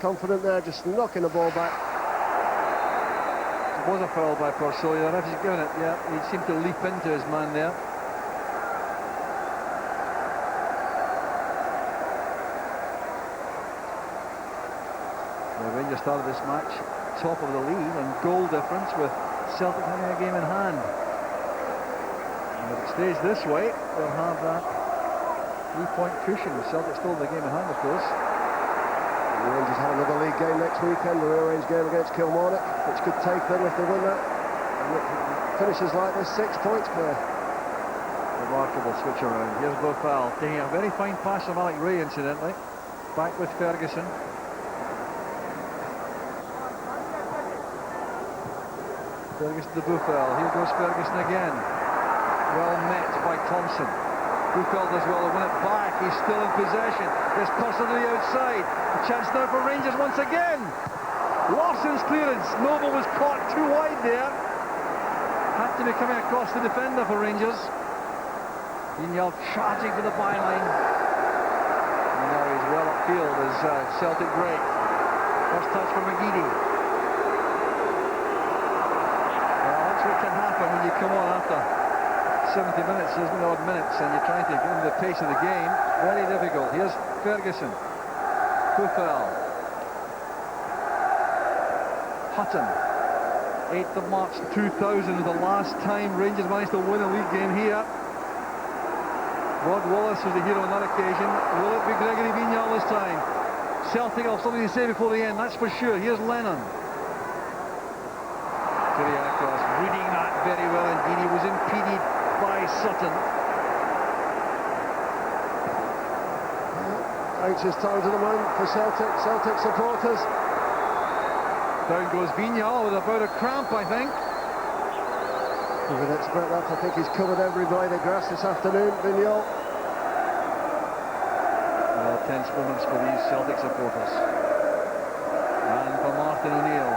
Confident there, just knocking the ball back. It was a foul by Purcell. The referee's given it, yeah. He seemed to leap into his man there. The Rangers started this match top of the league and goal difference, with Celtic having a game in hand. And if it stays this way, they'll have that 3-point cushion. Celtic still the game in hand, of course. The Rangers have another league game next weekend, the rearranged game against Kilmarnock, which could take them, if they win that, and it finishes like this, 6 points clear. Remarkable switch around. Here's Bofal taking a very fine pass from Alec Ray, incidentally. Back with Ferguson. Ferguson to Bofal. Here goes Ferguson again. Well met by Thompson. Bofal does well to win it back. He's still in possession. This person to the outside. A chance now for Rangers once again. Lawson's clearance. Noble was caught too wide there. Had to be coming across the defender for Rangers. Vignal charging for the byline. And now he's well upfield as Celtic break. First touch for McGeady. Well, that's what can happen when you come on after 70 minutes, isn't it, odd minutes, and you're trying to get into the pace of the game. Very difficult. Here's Ferguson. Bofal. Hutton. 8th of March 2000 was the last time Rangers managed to win a league game here. Rod Wallace was the hero on that occasion. Will it be Gregory Vignal this time? Celtic will have something to say before the end, that's for sure. Here's Lennon. Kyriakos reading that very well indeed. He was impeded by Sutton. Anxious times at the moment for Celtic supporters. Down goes Vignal with about a cramp, I think. You would expect that. I think he's covered every blade of grass this afternoon, Vignal. Well, tense moments for these Celtic supporters. And for Martin O'Neill.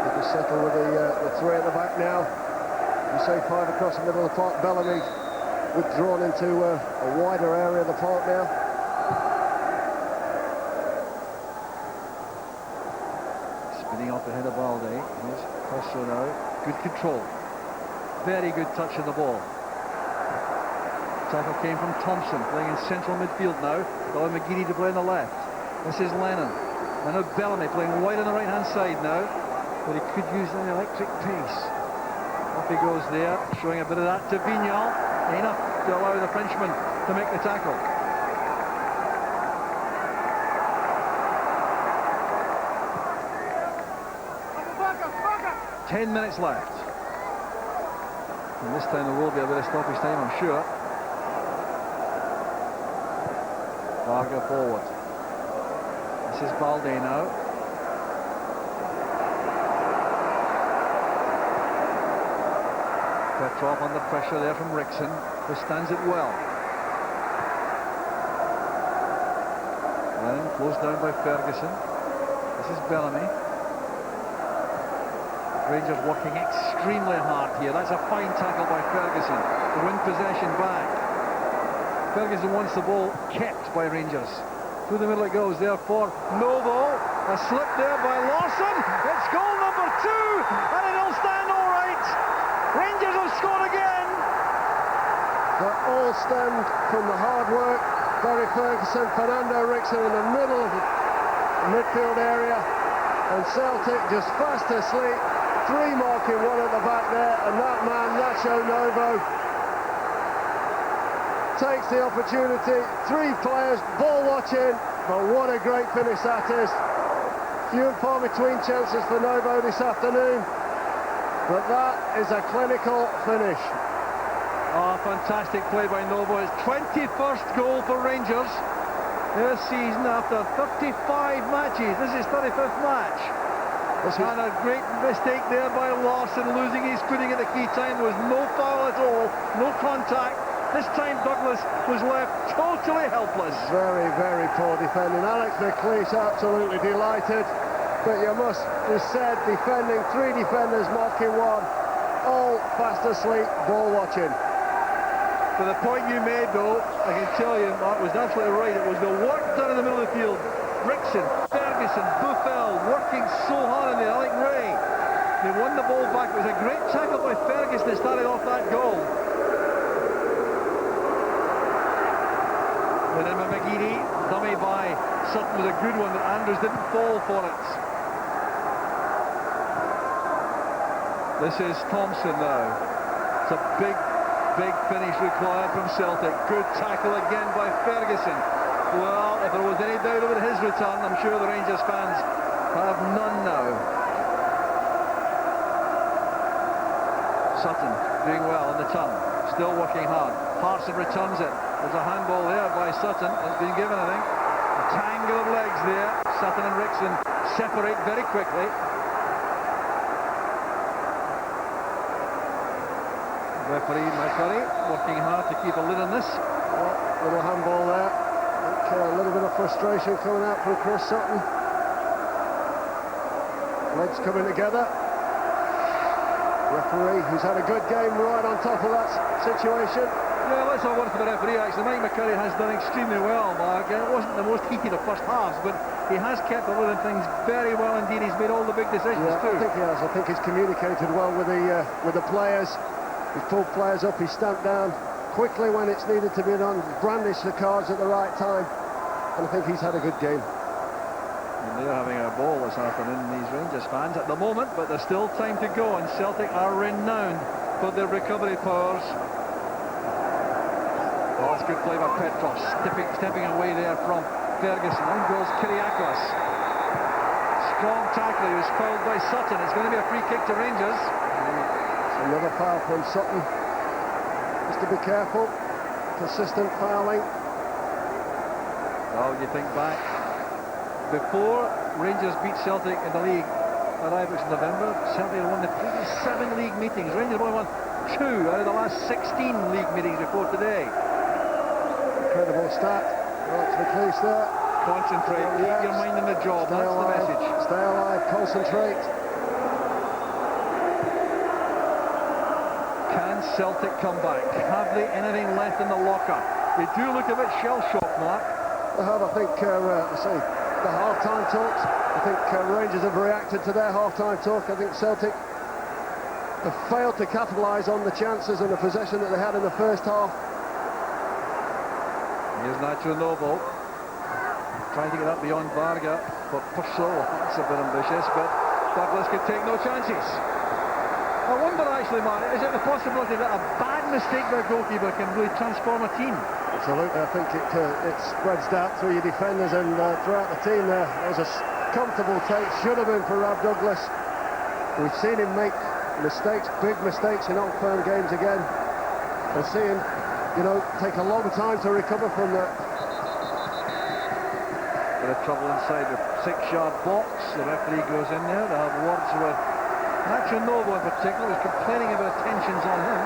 They can settle with the three at the back now. You say 5 across the middle of the park. Bellamy withdrawn into a wider area of the park now. Spinning off the head of Balde. Here's Cosso now. Good control. Very good touch on the ball. Tackle came from Thompson, playing in central midfield now. Allowing McGeady to play on the left. This is Lennon. And now Bellamy playing wide on the right-hand side now. But he could use an electric pace. Off he goes there, showing a bit of that to Vignal. Enough to allow the Frenchman to make the tackle. Ten minutes left. And this time there will be a bit of stoppage time, I'm sure. Varga forward. This is Balde now. Petrov under pressure there from Rickson, who stands it well. Lennon closed down by Ferguson. This is Bellamy. Rangers working extremely hard here. That's a fine tackle by Ferguson to win possession back. Ferguson wants the ball kept by Rangers. Through the middle it goes there for Novo. A slip there by Lawson. It's goal number 2, and it'll stand all right. Rangers have scored again. That all stemmed from the hard work. Barry Ferguson, Fernando Rickson in the middle of the midfield area, and Celtic just fast asleep. 3 marking, 1 at the back there, and that man, Nacho Novo, takes the opportunity. 3 players, ball watching, but what a great finish that is. Few and far between chances for Novo this afternoon, but that is a clinical finish. Oh, fantastic play by Novo. His 21st goal for Rangers this season after 35 matches. This is his 35th match. And a great mistake there by Lawson, losing his footing at the key time. There was no foul at all, no contact. This time Douglas was left totally helpless. Very, very poor defending. Alex McLeish absolutely delighted, but you must have said defending, 3 defenders marking 1, all fast asleep, ball watching. For the point you made though, I can tell you, Mark was absolutely right. It was the work done in the middle of the field. Rickson, Ferguson, Bofal working so hard on the Alec Ray. They won the ball back. It was a great tackle by Ferguson that started off that goal. But then McGeady, dummy by Sutton was a good one, but Andrews didn't fall for it. This is Thompson now. It's a big finish required from Celtic. Good tackle again by Ferguson. Well, if there was any doubt about his return, I'm sure the Rangers fans have none now. Sutton doing well on the turn, still working hard. Parson returns it. There's a handball there by Sutton. It's been given, I think. A tangle of legs there. Sutton and Rickson separate very quickly. Referee McCurry working hard to keep a lid on this. Well, little handball there. I think a little bit of frustration coming out from Chris Sutton. Legs coming together. Referee, who's had a good game, right on top of that situation. Yeah, let's have one for the referee, actually. Mike McCurry has done extremely well, Mark. It wasn't the most heated of first halves, but he has kept the lid on things very well indeed. He's made all the big decisions too. I think he has. I think he's communicated well with the players. He's pulled players up, he's stamped down quickly when it's needed to be done, brandished the cards at the right time, and I think he's had a good game. And they're having a ball this afternoon, these Rangers fans, at the moment, but there's still time to go, and Celtic are renowned for their recovery powers. Oh, it's good play by Petros, stepping away there from Ferguson. In goes Kyriakos. Strong tackle, he was fouled by Sutton. It's going to be a free kick to Rangers. Another foul from Sutton. Just to be careful. Consistent fouling. Well, you think back. Before Rangers beat Celtic in the league at Ibrox in November, Celtic had won the previous 7 league meetings. Rangers only won 2 out of the last 16 league meetings before today. Incredible stat. Right to the crease there. Concentrate, keep your mind on the job. That's the message. Stay alive, concentrate. Can Celtic come back? Have they anything left in the locker? They do look a bit shell-shocked, Mark. I have, I think, the half-time talks. I think Rangers have reacted to their half-time talk. I think Celtic have failed to capitalise on the chances and the possession that they had in the first half. Here's Nacho Novo. Trying to get up beyond Varga, but Purcell, that's a bit ambitious, but Douglas could take no chances. I wonder actually, Mark, is it the possibility that a bad mistake by a goalkeeper can really transform a team? Absolutely, I think it spreads out through your defenders and throughout the team there. It was a comfortable take, should have been for Rob Douglas. We've seen him make mistakes, big mistakes in on-firm games again. We'll see him, take a long time to recover from that. Bit of trouble inside the 6-yard box. The referee goes in there to have words with Nacho Novo in particular. He's complaining about tensions on him.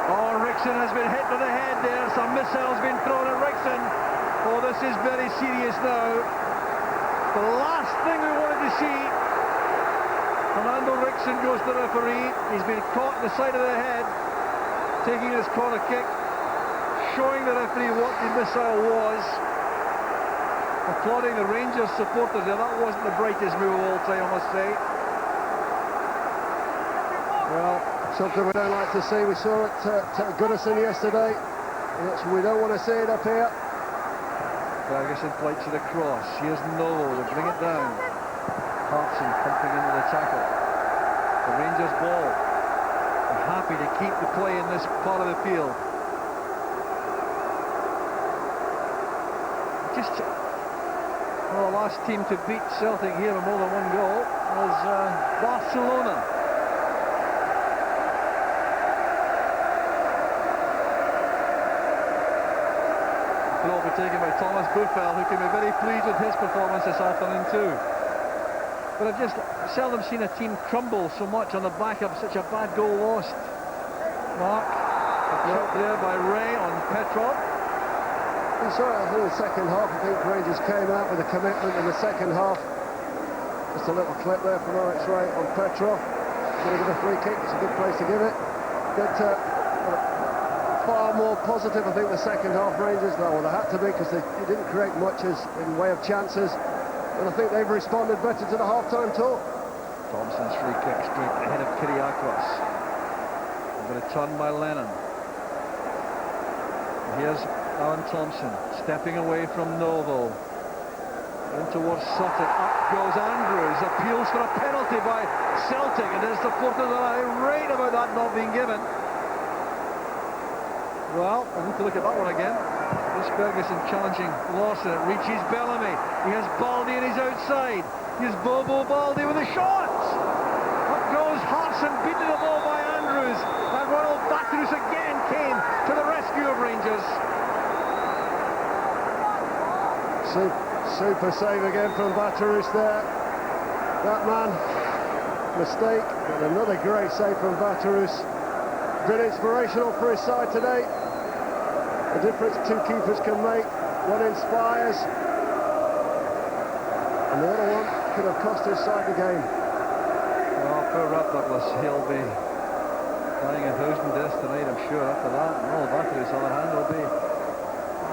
Oh, Rickson has been hit to the head there. Some missiles been thrown at Rickson. Oh, this is very serious now. The last thing we wanted to see. Fernando Rickson goes to the referee. He's been caught in the side of the head, taking his corner kick, showing the referee what the missile was. Applauding the Rangers supporters there. That wasn't the brightest move of all time, I must say. Well, something we don't like to see. We saw it at Goodison yesterday. We don't want to see it up here. Ferguson flights it across. Here's Novo to bring it down. Hartson pumping into the tackle. The Rangers ball. They're happy to keep the play in this part of the field. The last team to beat Celtic here with more than 1 goal was Barcelona. It will be taken by Thomas Buffel, who can be very pleased with his performance this afternoon too. But I've just seldom seen a team crumble so much on the back of such a bad goal lost. Mark, a shot there by Ray on Petrov. Sorry, I think the second half, I think Rangers came out with a commitment in the second half. Just a little clip there from Alex Ray on Petrov. Going to give a free kick, it's a good place to give it. But far more positive, I think, the second half Rangers. Well, they had to be because they didn't create much in way of chances. And I think they've responded better to the half-time talk. Thompson's free kick straight ahead of Kyriakos. A bit of turn by Lennon. Here's Alan Thompson stepping away from Novo. In towards Sutton. Up goes Andrews. Appeals for a penalty by Celtic, and there's the supporters are irate about that not being given. Well, I need to look at that one again. This Ferguson challenging Lawson. It reaches Bellamy. He has Baldy and he's outside. Here's Bobo Baldy with a shot. Up goes Hartson, beating the ball by Andrews. And Ronald Batrus again came to the rescue of Rangers. Super save again from Batrus there. That man, mistake, but another great save from Batrus. Been inspirational for his side today. The difference two keepers can make. One inspires, and the other one could have cost his side the game. Well, poor Rob Douglas, he'll be dying a thousand deaths tonight, I'm sure, after that. And all Batrus, on the other hand, will be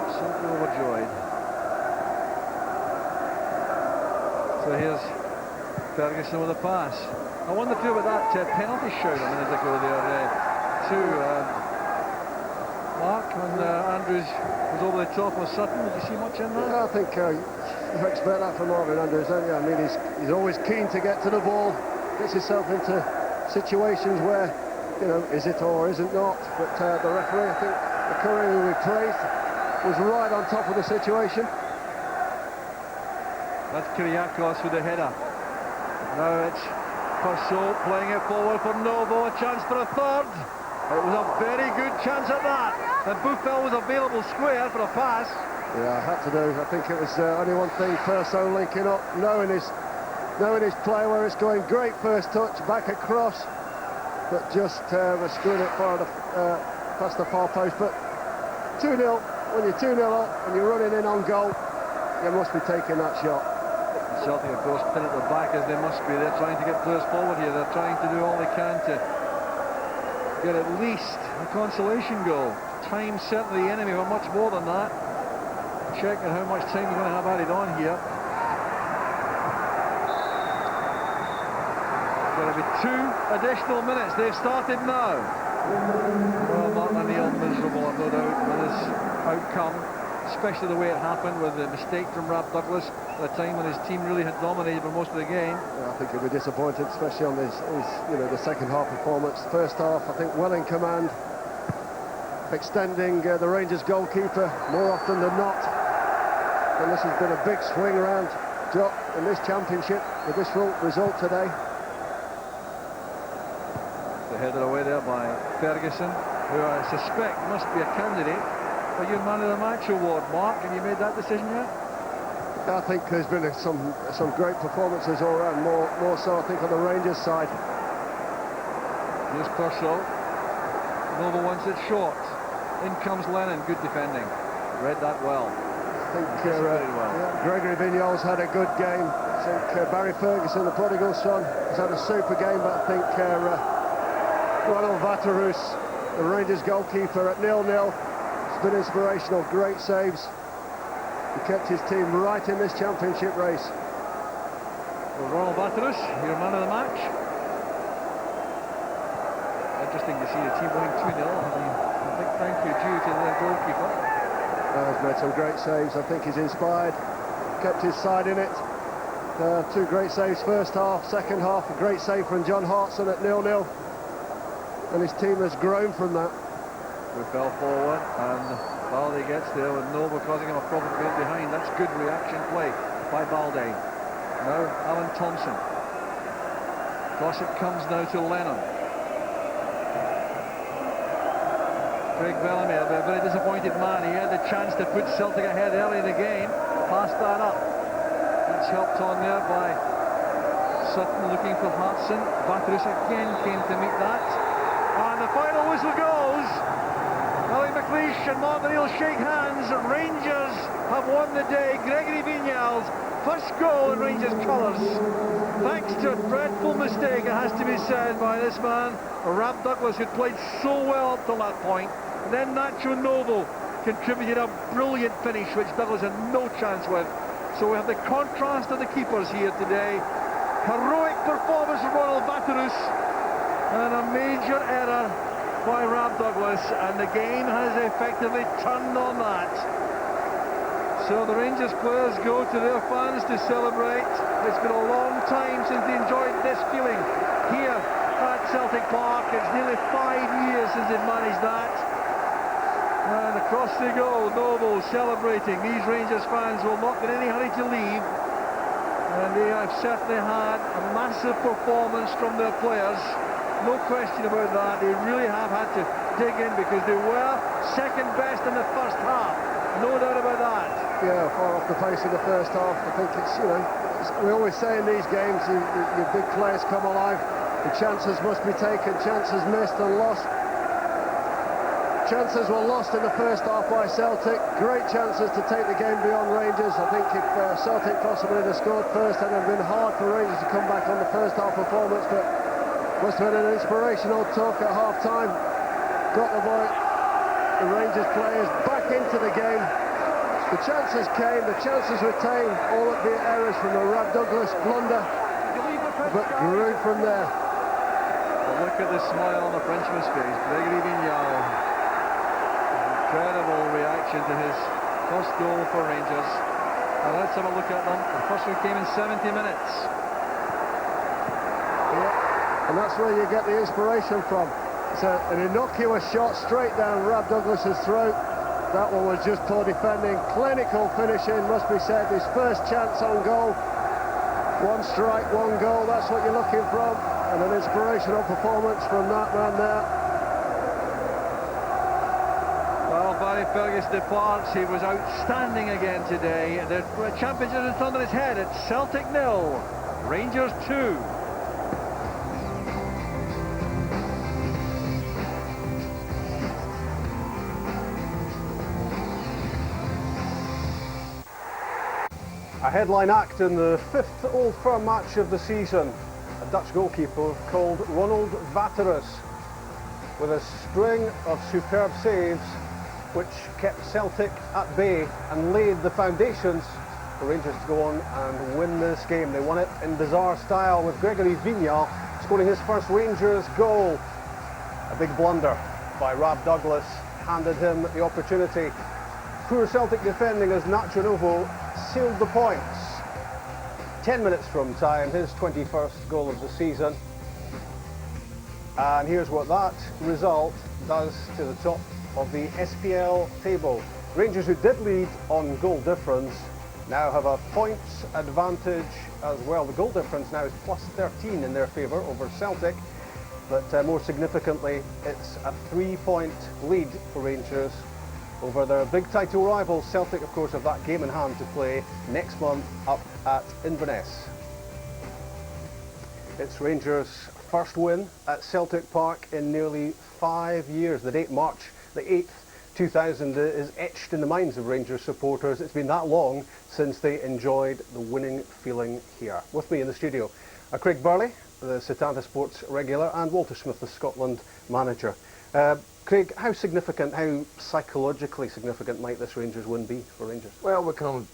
absolutely overjoyed. So here's Ferguson with a pass. I wonder too about that penalty shout a minute ago there too. Mark, when Andrews was over the top of Sutton, did you see much in that? Yeah, I think you expect that from Marvin Andrews, don't you? I mean, he's always keen to get to the ball, gets himself into situations where, you know, is it or isn't not. But the referee, I think, the courier who we praised, was right on top of the situation. That's Kyriakos with the header. Now it's Purcell playing it forward for Novo, a chance for a third. It was a very good chance at that. And Buffel was available square for a pass. Yeah, I had to do. I think it was only one thing, Purcell linking up, knowing his play where it's going. Great first touch, back across, but just was screwing it far past the far post. But 2-0, when you're 2-0 up and you're running in on goal, you must be taking that shot. Celtic, of course, pin at the back as they must be. They're trying to get players forward here. They're trying to do all they can to get at least a consolation goal. Time certainly the enemy, but much more than that. Checking how much time we're going to have added on here. Going to be 2 additional minutes. They've started now. Well, Martin O'Neill miserable, I've no doubt, with this outcome, especially the way it happened with the mistake from Rob Douglas at a time when his team really had dominated for most of the game. Yeah, I think he'll be disappointed, especially on his the second half performance. First half, I think, well in command, extending the Rangers goalkeeper more often than not. And this has been a big swing round drop in this championship with this result today. The header away there by Ferguson, who I suspect must be a candidate for your Man of the Match award. Mark, have you made that decision yet? I think there's been some great performances all around, more so I think on the Rangers side. Here's Purcell. Novo wants it short. In comes Lennon, good defending. Read that well. I think Gregory Vignoles had a good game. I think Barry Ferguson, the prodigal son, has had a super game, but I think Ronald Batrus, the Rangers goalkeeper, at 0-0, has been inspirational. Great saves. He kept his team right in this championship race. Well, Ronald Batrus, your man of the match. Interesting to see the team winning 2-0. A big thank you due to their goalkeeper. He's made some great saves. I think he's inspired, kept his side in it. 2 great saves first half, second half a great save from John Hartson at 0-0. And his team has grown from that. We fell forward and Balde gets there with Novo causing him a problem going behind. That's good reaction play by Balde. Now Alan Thompson. Toss it comes now to Lennon. Craig Bellamy, a very disappointed man. He had the chance to put Celtic ahead early in the game. Passed that up. That's helped on there by Sutton looking for Hartson. Batrus again came to meet that. And the final whistle goes. Ellie McLeish and Mark O'Neill shake hands. Rangers have won the day. Gregory Vignoles, first goal in Rangers colours. Thanks to a dreadful mistake, it has to be said, by this man, Rob Douglas, who'd played so well up till that point. And then Nacho Novo contributed a brilliant finish, which Douglas had no chance with. So we have the contrast of the keepers here today. Heroic performance from Ronald Batrus, and a major error by Rob Douglas, and the game has effectively turned on that. So the Rangers players go to their fans to celebrate. It's been a long time since they enjoyed this feeling here at Celtic Park. It's nearly 5 years since they've managed that. And across they go, Noble celebrating. These Rangers fans will not be in any hurry to leave. And they have certainly had a massive performance from their players. No question about that. They really have had to dig in because they were second best in the first half. No doubt about that. Yeah, far off the pace in the first half. I think it's, you know, we always say in these games, your big players come alive. The chances must be taken, chances missed and lost. Chances were lost in the first half by Celtic. Great chances to take the game beyond Rangers. I think if Celtic possibly had scored first, then it would have been hard for Rangers to come back on the first half performance, but must have been an inspirational talk at half-time. Got the Rangers players back into the game. The chances came, the chances retained, all at the errors from the Rob Douglas blunder, but grew from there. Well, look at the smile on the Frenchman's face, Gregory Vignal. Incredible reaction to his first goal for Rangers. And let's have a look at them. The first one came in 70 minutes. Yeah, and that's where you get the inspiration from. It's an innocuous shot straight down Rob Douglas's throat. That one was just poor defending, clinical finishing, must be said. His first chance on goal. One strike, one goal, that's what you're looking from. And an inspirational performance from that man there. Well, Barry Fergus departs. He was outstanding again today. The championship is on his head. It's Celtic 0, Rangers 2. A headline act in the fifth Old Firm match of the season. A Dutch goalkeeper called Ronald Vaterus, with a string of superb saves which kept Celtic at bay and laid the foundations for Rangers to go on and win this game. They won it in bizarre style with Gregory Vignal scoring his first Rangers goal. A big blunder by Rob Douglas handed him the opportunity. Poor Celtic defending as Nacho Novo sealed the points. 10 minutes from time, his 21st goal of the season. And here's what that result does to the top of the SPL table. Rangers, who did lead on goal difference, now have a points advantage as well. The goal difference now is plus 13 in their favour over Celtic, but more significantly, it's a 3-point lead for Rangers over their big title rivals. Celtic, of course, have that game in hand to play next month up at Inverness. It's Rangers' first win at Celtic Park in nearly 5 years. The date March the 8th, 2000 is etched in the minds of Rangers supporters. It's been that long since they enjoyed the winning feeling here. With me in the studio are Craig Burley, the Setanta Sports regular, and Walter Smith, the Scotland manager. Craig, how significant, how psychologically significant might this Rangers win be for Rangers? Well, we can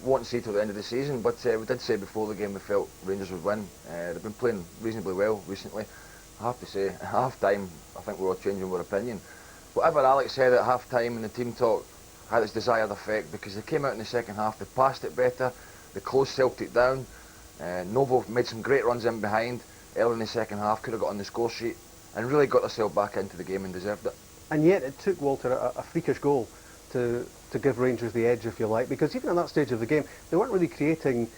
won't see till the end of the season, but we did say before the game we felt Rangers would win. They've been playing reasonably well recently. I have to say, at half-time, I think we're all changing our opinion. Whatever Alex said at half-time in the team talk had its desired effect, because they came out in the second half, they passed it better, they closed Celtic down. Novo made some great runs in behind early in the second half, could have got on the score sheet, and really got themselves back into the game and deserved it. And yet it took, Walter, a freakish goal to give Rangers the edge, if you like, because even at that stage of the game, they weren't really creating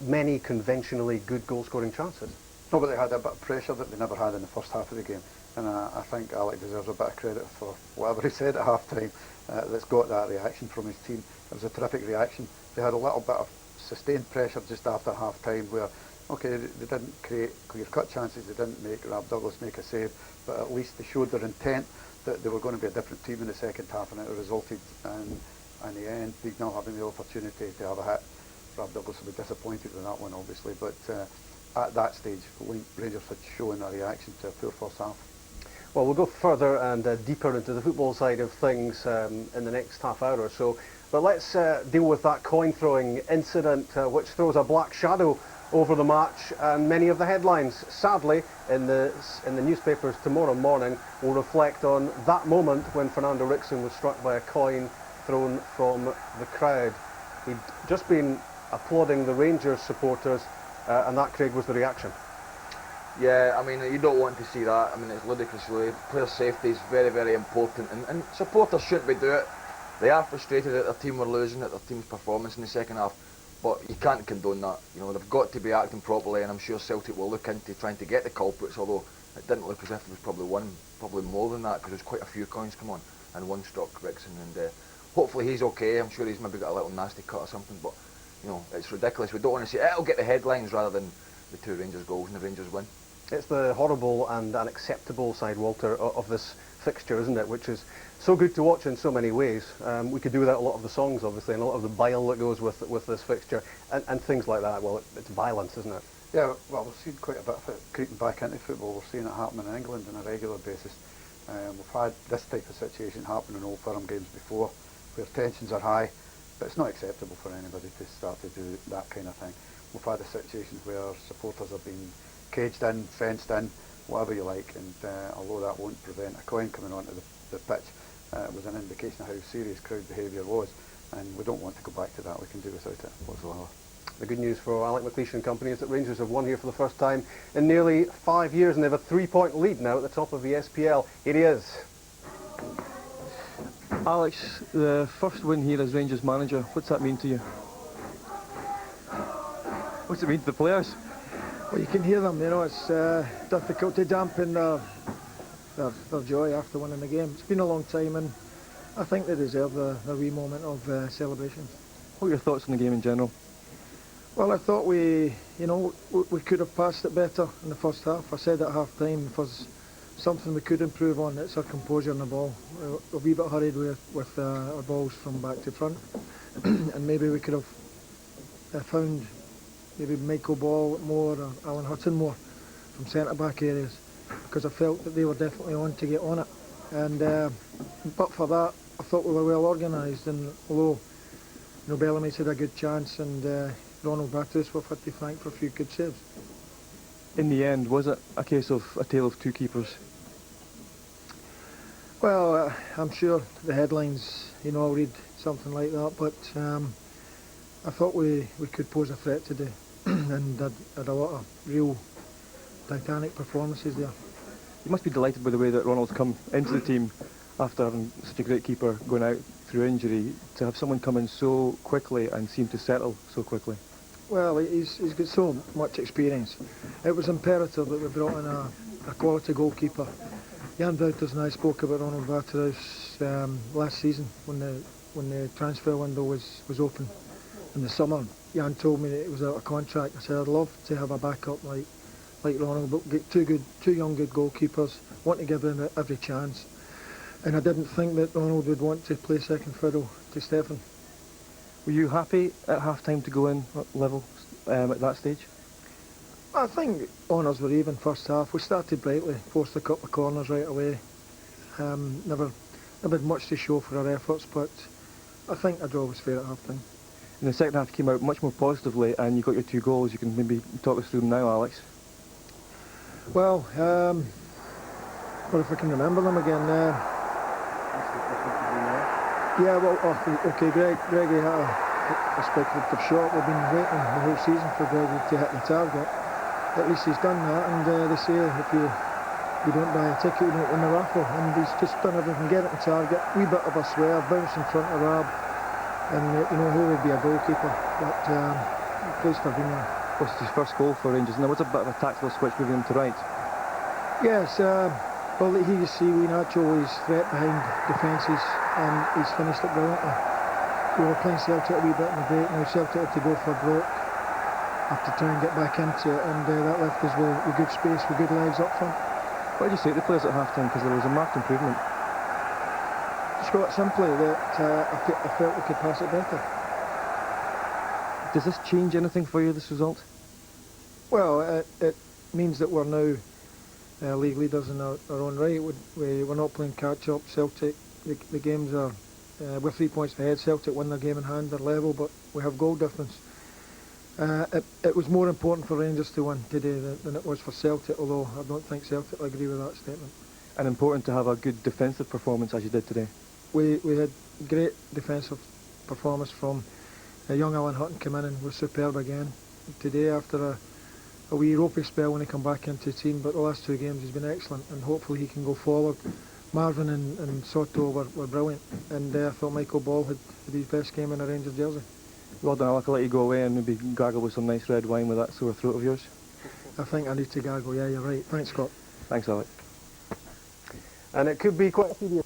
many conventionally good goal-scoring chances. No, but they had a bit of pressure that they never had in the first half of the game, and I think Alec deserves a bit of credit for whatever he said at half-time that's got that reaction from his team. It was a terrific reaction. They had a little bit of sustained pressure just after half-time where, okay, they didn't create clear-cut chances, they didn't make Rob Douglas make a save, but at least they showed their intent that they were going to be a different team in the second half, and it resulted in the end, Vignal having the opportunity to have a hit. Rob Douglas will be disappointed with that one, obviously, but at that stage, Rangers had shown a reaction to a poor first half. Well, we'll go further and deeper into the football side of things in the next half hour or so, but let's deal with that coin-throwing incident which throws a black shadow over the match, and many of the headlines, sadly, in the newspapers tomorrow morning will reflect on that moment when Fernando Ricksen was struck by a coin thrown from the crowd. He'd just been applauding the Rangers supporters, and that, Craig, was the reaction. Yeah, I mean, you don't want to see that. I mean, it's ludicrous, really. Player safety is very, very important, and supporters shouldn't be doing it. They are frustrated that their team were losing, at their team's performance in the second half, but you can't condone that. You know, they've got to be acting properly, and I'm sure Celtic will look into trying to get the culprits, although it didn't look as if there was probably more than that, because there's quite a few coins come on, and one struck Ricksen, and hopefully he's okay. I'm sure he's maybe got a little nasty cut or something, but you know, it's ridiculous. We don't want to see it. It'll get the headlines rather than the 2 Rangers goals and the Rangers win. It's the horrible and unacceptable side, Walter, of this fixture, isn't it, which is so good to watch in so many ways. We could do without a lot of the songs, obviously, and a lot of the bile that goes with this fixture, and things like that. Well, it's violence, isn't it? Yeah, well, we've seen quite a bit of it creeping back into football. We're seeing it happening in England on a regular basis. We've had this type of situation happen in Old Firm games before, where tensions are high, but it's not acceptable for anybody to start to do that kind of thing. We've had a situation where supporters have been caged in, fenced in, whatever you like, and although that won't prevent a coin coming onto the pitch, it was an indication of how serious crowd behaviour was, and we don't want to go back to that. We can do without it whatsoever. The good news for Alec McLeish and company is that Rangers have won here for the first time in nearly 5 years, and they have a 3-point lead now at the top of the SPL. Here he is. Alex, the first win here as Rangers manager, what's that mean to you? What's it mean to the players? Well, you can hear them, you know, it's difficult to dampen their joy after winning the game. It's been a long time, and I think they deserve the wee moment of celebration. What are your thoughts on the game in general? Well, I thought we could have passed it better in the first half. I said at half time, if there's something we could improve on, it's our composure on the ball. We're a wee bit hurried with our balls from back to front, and maybe we could have found maybe Michael Ball more or Alan Hutton more from centre-back areas, because I felt that they were definitely on to get on it. And but for that, I thought we were well organised, and although Bellamy's had a good chance, and Ronald Batus we've had to thank for a few good saves. In the end, was it a case of a tale of 2 keepers? Well, I'm sure the headlines, will read something like that, but I thought we could pose a threat today, and had a lot of real titanic performances there. You must be delighted with the way that Ronald's come into the team after having such a great keeper going out through injury, to have someone come in so quickly and seem to settle so quickly. Well, he's got so much experience. It was imperative that we brought in a quality goalkeeper. Jan Wouters and I spoke about Ronald Waterhouse last season when the transfer window was open in the summer. Jan told me that it was out of contract. I said I'd love to have a backup like Ronald, but get two young good goalkeepers. Want to give them every chance, and I didn't think that Ronald would want to play second fiddle to Stefan. Were you happy at half-time to go in level at that stage? I think honours were even first half. We started brightly, forced a couple of corners right away. Never had much to show for our efforts, but I think a draw was fair at half-time. In the second half, you came out much more positively, and you got your 2 goals. You can maybe talk us through them now, Alex. Well, if I can remember them again. Yeah, well, okay, Greggy had a speculative shot. We've been waiting the whole season for Greggy to hit the target. At least he's done that, and they say if you don't buy a ticket, you don't win the raffle. And he's just done everything, get it the target, wee bit of a swerve, bounce in front of Rab, and he would be a goalkeeper. But he plays for Greenland. Well, it's his first goal for Rangers, and there was a bit of a tactical switch moving him to right. Yes, well, we Nacho always threat behind defences, and he's finished it brilliantly. We were playing Celtic a wee bit in the break. Now Celtic had to go for broke, have to try and get back into it, and that left us with good space, with good legs up front. What did you say to the players at half-time, because there was a marked improvement? Just quite simply that I felt we could pass it better. Does this change anything for you, this result? Well, it means that we're now league leaders in our own right. We're not playing catch-up. Celtic, the games are, we're 3 points ahead. Celtic win their game in hand, they're level, but we have goal difference. It was more important for Rangers to win today than it was for Celtic, although I don't think Celtic will agree with that statement. And important to have a good defensive performance as you did today. We had great defensive performance from young Alan Hutton came in and was superb again today after a wee ropey spell when he come back into the team, but the last 2 games he's been excellent and hopefully he can go forward. Marvin and Soto were brilliant, and I thought Michael Ball had his best game in a Rangers jersey. Well done, Alec. I'll let you go away and maybe gargle with some nice red wine with that sore throat of yours. I think I need to gargle, yeah, you're right. Thanks, Scott. Thanks, Alec. And it could be quite a serious